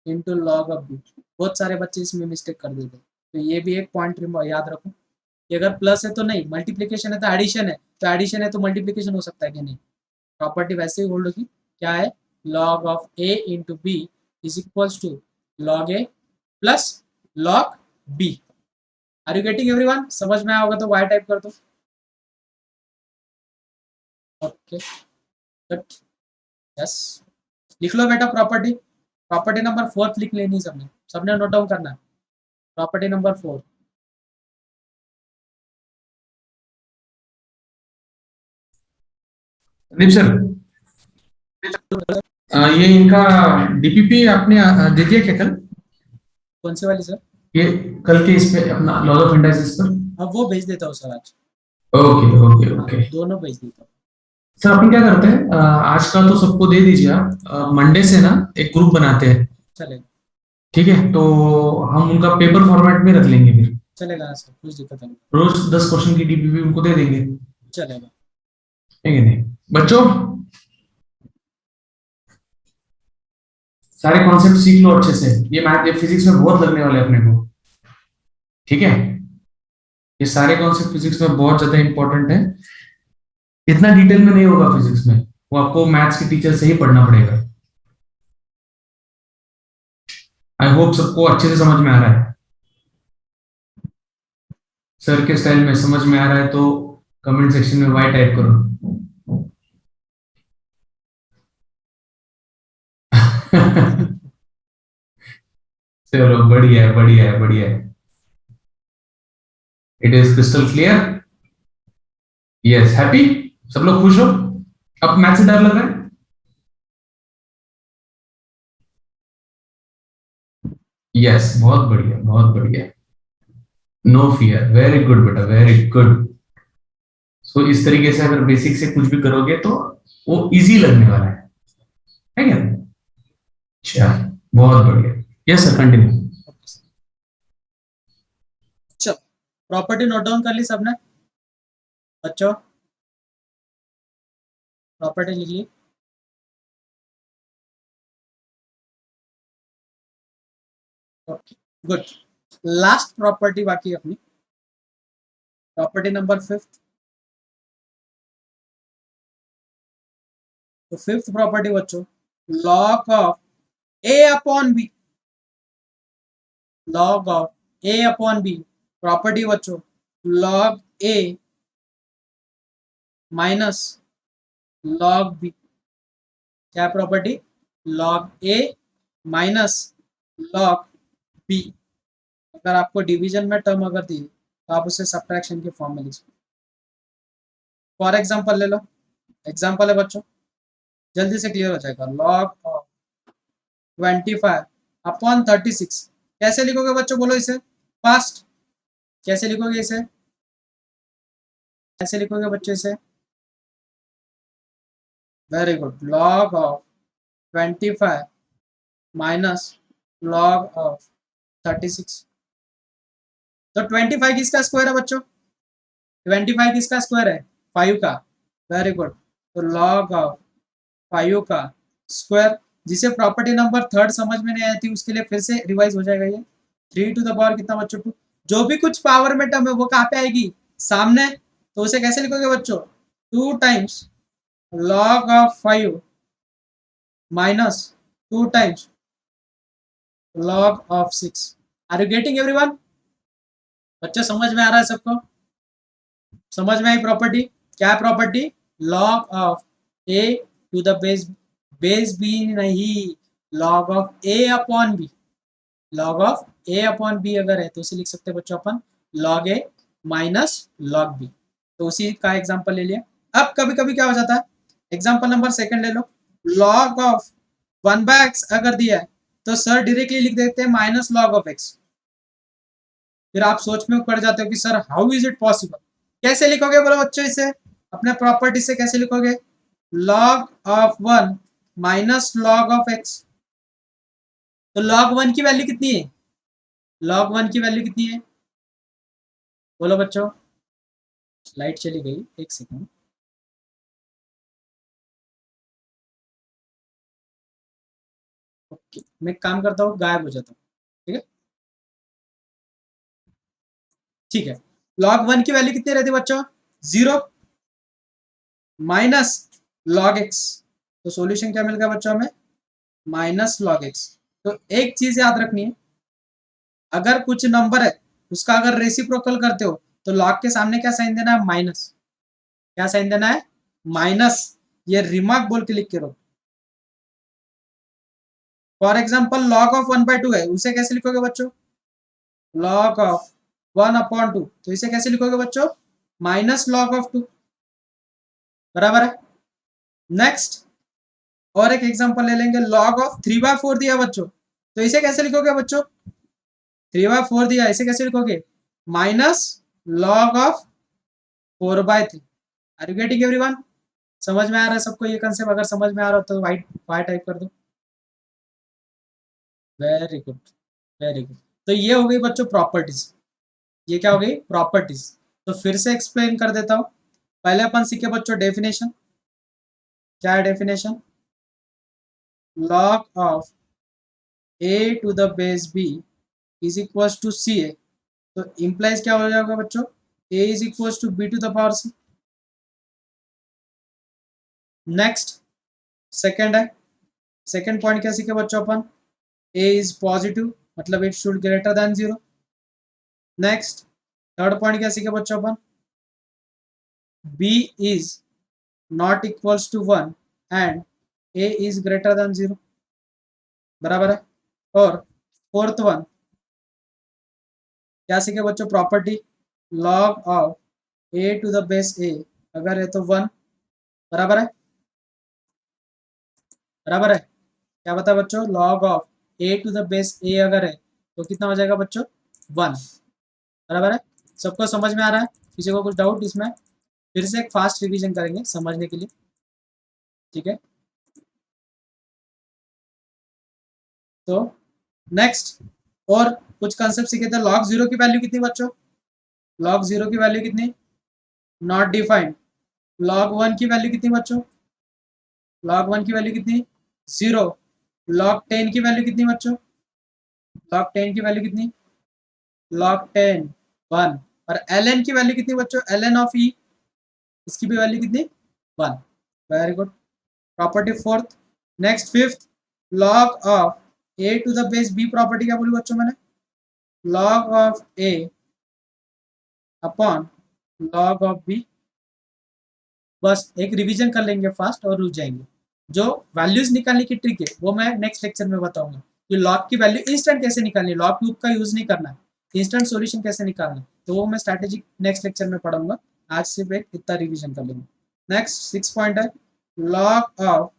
into log of b। बहुत सारे बच्चे इसमें मिस्टेक कर देते हैं, तो ये भी एक पॉइंट याद रखो कि अगर प्लस है तो नहीं, मल्टीप्लिकेशन है तो एडिशन है, तो एडिशन है तो मल्टीप्लिकेशन हो सकता है कि नहीं, प्रॉपर्टी वैसे ही होल्ड होगी। क्या है, log of a into b is equals to log a plus log b। Are you getting everyone? समझ में आया होगा तो वाई टाइप कर दो। ओके यस, लिख लो बेटा प्रॉपर्टी नंबर 4 लिख लेनी सबने, सबने नोट डाउन करना है, प्रॉपर्टी नंबर 4। संदीप सर, ये इनका डीपीपी आपने दे दिया क्या कल? कौन सी वाली सर? ये कल के इस पे अपना लॉज ऑफ इंडाइसिस पर। अब वो भेज देता हूँ सर आज। ओके ओके ओके दोनों भेज देता हूँ सर। अपन क्या करते हैं, आज का तो सबको दे दीजिए आप, मंडे से ना एक ग्रुप बनाते हैं, चलेगा। ठीक है? तो हम उनका पेपर फॉर्मेट में रख लेंगे, फिर चलेगा सर, कुछ दिक्कत नहीं, रोज 10 क्वेश्चन की डीपीपी उनको दे देंगे, चलेगा। ठीक है? नहीं बच्चों, सारे कॉन्सेप्ट सीख लो अच्छे से, ये मैथ ये फिजिक्स में बहुत लगने वाले अपने को, ठीक है? ये सारे कॉन्सेप्ट फिजिक्स में बहुत ज्यादा इंपॉर्टेंट है, इतना डिटेल में नहीं होगा फिजिक्स में, वो आपको मैथ्स के टीचर से ही पढ़ना पड़ेगा। आई होप सबको अच्छे से समझ में आ रहा है, सर के स्टाइल में समझ में आ रहा है तो कमेंट सेक्शन में वाई टाइप करो। चलो बढ़िया है, बढ़िया है, बढ़िया है। It is crystal clear. Yes, happy? सब लोग खुश हो? अब मैथ से डर लग रहा है? यस, बहुत बढ़िया, बहुत बढ़िया। नो फियर, वेरी गुड बेटा, वेरी गुड। सो इस तरीके से अगर बेसिक से कुछ भी करोगे तो वो इजी लगने वाला है क्या? अच्छा, बहुत बढ़िया। Yes sir, continue. चलो, प्रॉपर्टी नोट डाउन कर ली सबने बच्चों? प्रॉपर्टी लिख ली? Okay, good. लास्ट प्रॉपर्टी बाकी है अपनी, प्रॉपर्टी नंबर 5। तो 5th प्रॉपर्टी बच्चों, log of a upon b. Log of a upon b property बच्चों, log a minus log b. क्या property? Log a minus log b. अगर आपको डिवीजन में टर्म अगर दी तो आप उसे सब्ट्रैक्शन के फॉर्म में लिख सकते। फॉर एग्जांपल ले लो, एग्जांपल है बच्चों, जल्दी से क्लियर हो जाएगा। लॉग ऑफ 25 अपॉन 36 कैसे लिखोगे बच्चों? बोलो इसे फास्ट। कैसे लिखोगे इसे? कैसे लिखोगे बच्चों इसे? Very good. Log of 25 minus log of 36। तो 25 किसका स्क्वायर है बच्चों? 25 किसका स्क्वायर है? 5 का। Very good. तो लॉग ऑफ 5 का स्क्वायर, जिसे प्रॉपर्टी नंबर 3 समझ में नहीं आई थी उसके लिए फिर से रिवाइज हो जाएगा ये। 3 टू द पावर कितना बच्चों? 2। जो भी कुछ पावर में टर्म है वो कहाँ पे आएगी? सामने। तो उसे कैसे लिखोगे बच्चों? 2 times log of 5 minus 2 times log of 6। Are you getting everyone? बच्चों समझ में आ रहा है सबको? समझ में आई प्रॉपर्टी? क्या है property? Log of A to the base, base b नहीं, log of a upon b. Log of a upon b अगर है तो उसे लिख सकते हैं बच्चों अपन log a minus log b. तो उसी का एग्जांपल ले लिया। अब कभी कभी क्या हो जाता है, एग्जांपल नंबर 2 ले लो। लॉग ऑफ 1/x अगर दिया है तो सर डायरेक्टली लिख देते हैं माइनस लॉग ऑफ x। फिर आप सोच में पड़ जाते हो कि sir how is it possible? कैसे लिखोगे बोलो बच्चों इसे? अपने प्रॉपर्टी से कैसे लिखोगे? Log of 1 minus log of x। तो लॉग 1 की वैल्यू कितनी है? लॉग 1 की वैल्यू कितनी है? बोलो बच्चों। लाइट चली गई, एक सेकंड। ओके, मैं एक काम करता हूँ, गायब हो जाता हूँ। ठीक है, ठीक है। लॉग 1 की वैल्यू कितनी रहती है बच्चों? 0 माइनस लॉग x। तो सॉल्यूशन क्या मिल गया बच्चों हमें? Minus log x। तो एक चीज याद रखनी है, अगर कुछ नंबर है उसका अगर रेसिप्रोकल करते हो तो लॉग के सामने क्या साइन देना है? माइनस। क्या साइन देना है? माइनस। ये रिमार्क बोल के लिख के रखो। फॉर एग्जाम्पल लॉग ऑफ 1/2 है, उसे कैसे लिखोगे बच्चों? Log of 1/2। तो इसे कैसे लिखोगे बच्चों? Minus log of 2। बराबर है। नेक्स्ट और एक एग्जांपल ले लेंगे। लॉग ऑफ 3/4 दिया बच्चों, तो इसे कैसे लिखोगे बच्चों? 3/4 दिया, इसे कैसे लिखोगे? Minus log of 4/3। Are you getting everyone? समझ में आ रहा है सबको ये कंसेप्ट? अगर समझ में आ रहा हो तो वाइट वाई टाइप कर दो। Very good, very good. तो ये हो गई बच्चों प्रॉपर्टीज। ये क्या हो गई? प्रॉपर्टीज। तो फिर से एक्सप्लेन कर देता हूं। पहले अपन सीखे बच्चों डेफिनेशन। क्या है definition? Log of a to the base b is equal to c a. तो इंप्लाइज क्या हो जाएगा बच्चों? a is equal to b to the power c। Next second है, सेकंड पॉइंट क्या सीखे बच्चों अपन? a इज पॉजिटिव, मतलब it should greater than 0। Next third point क्या सीखे बच्चों अपन? b is not equals to 1 and a is greater than 0। बराबर है। और फोर्थ वन क्या सीखे बच्चों, property log of A to the base a अगर है तो 1, बराबर है, बराबर है। क्या बता बच्चों, log of A to the base a अगर है तो कितना हो जाएगा बच्चों, 1, बराबर है। सबको समझ में आ रहा है, किसी को कुछ डाउट इसमें? फिर से एक फास्ट रिवीजन करेंगे समझने के लिए, ठीक है। तो नेक्स्ट और कुछ कंसेप्ट सीखे थे। लॉग 0 की वैल्यू कितनी बच्चों, लॉग 0 की वैल्यू कितनी, नॉट डिफाइंड। लॉग 1 की वैल्यू कितनी बच्चों, लॉग 1 की वैल्यू कितनी, 0। लॉग 10 की वैल्यू कितनी बच्चों, लॉग 10 की वैल्यू कितनी, लॉग 10 1। और ln की वैल्यू कितनी बच्चों, ln ऑफ e, इसकी भी वैल्यू कितनी, 1। Very good. Property fourth. Next fifth, log of a to the base b property क्या बोली बच्चों मैंने, log of a upon log of b। बस एक रिवीजन कर लेंगे फास्ट और रुक जाएंगे। जो वैल्यूज निकालने की ट्रिक है वो मैं नेक्स्ट लेक्चर में बताऊंगा कि लॉग की वैल्यू इंस्टेंट कैसे निकालनी है, लॉग क्यूब का यूज नहीं करना है, इंस्टेंट सॉल्यूशन कैसे निकालना है, तो वो मैं स्ट्रैटेजी नेक्स्ट लेक्चर में पढ़ाऊंगा। आज सिर्फ एक इतना रिवीजन कर लेंगे। नेक्स्ट 6 पॉइंट है, log of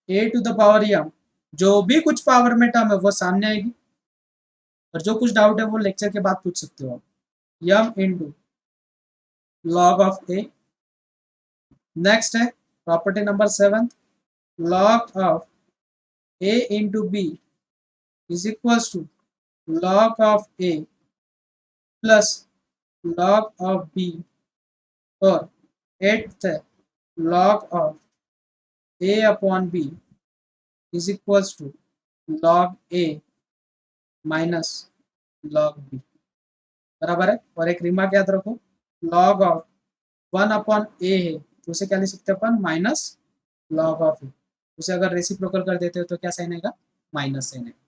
A to the power m, जो भी कुछ पावर में टर्म है वो सामने आएगी, और जो कुछ डाउट है वो लेक्चर के बाद पूछ सकते हो आप। m into log of A. Next है property number 7, log of a into b is equals to log of a plus log of b, और 8th है log of a upon b is equals to log a minus log b, बराबर है। और एक remark याद रखो, log of 1 upon a है तो उसे क्या लिख सकते हैं अपन, माइनस लॉग ऑफ ए। उसे अगर रेसिप्रोकल कर देते हो तो क्या साइन आएगा, माइनस साइन आएगा।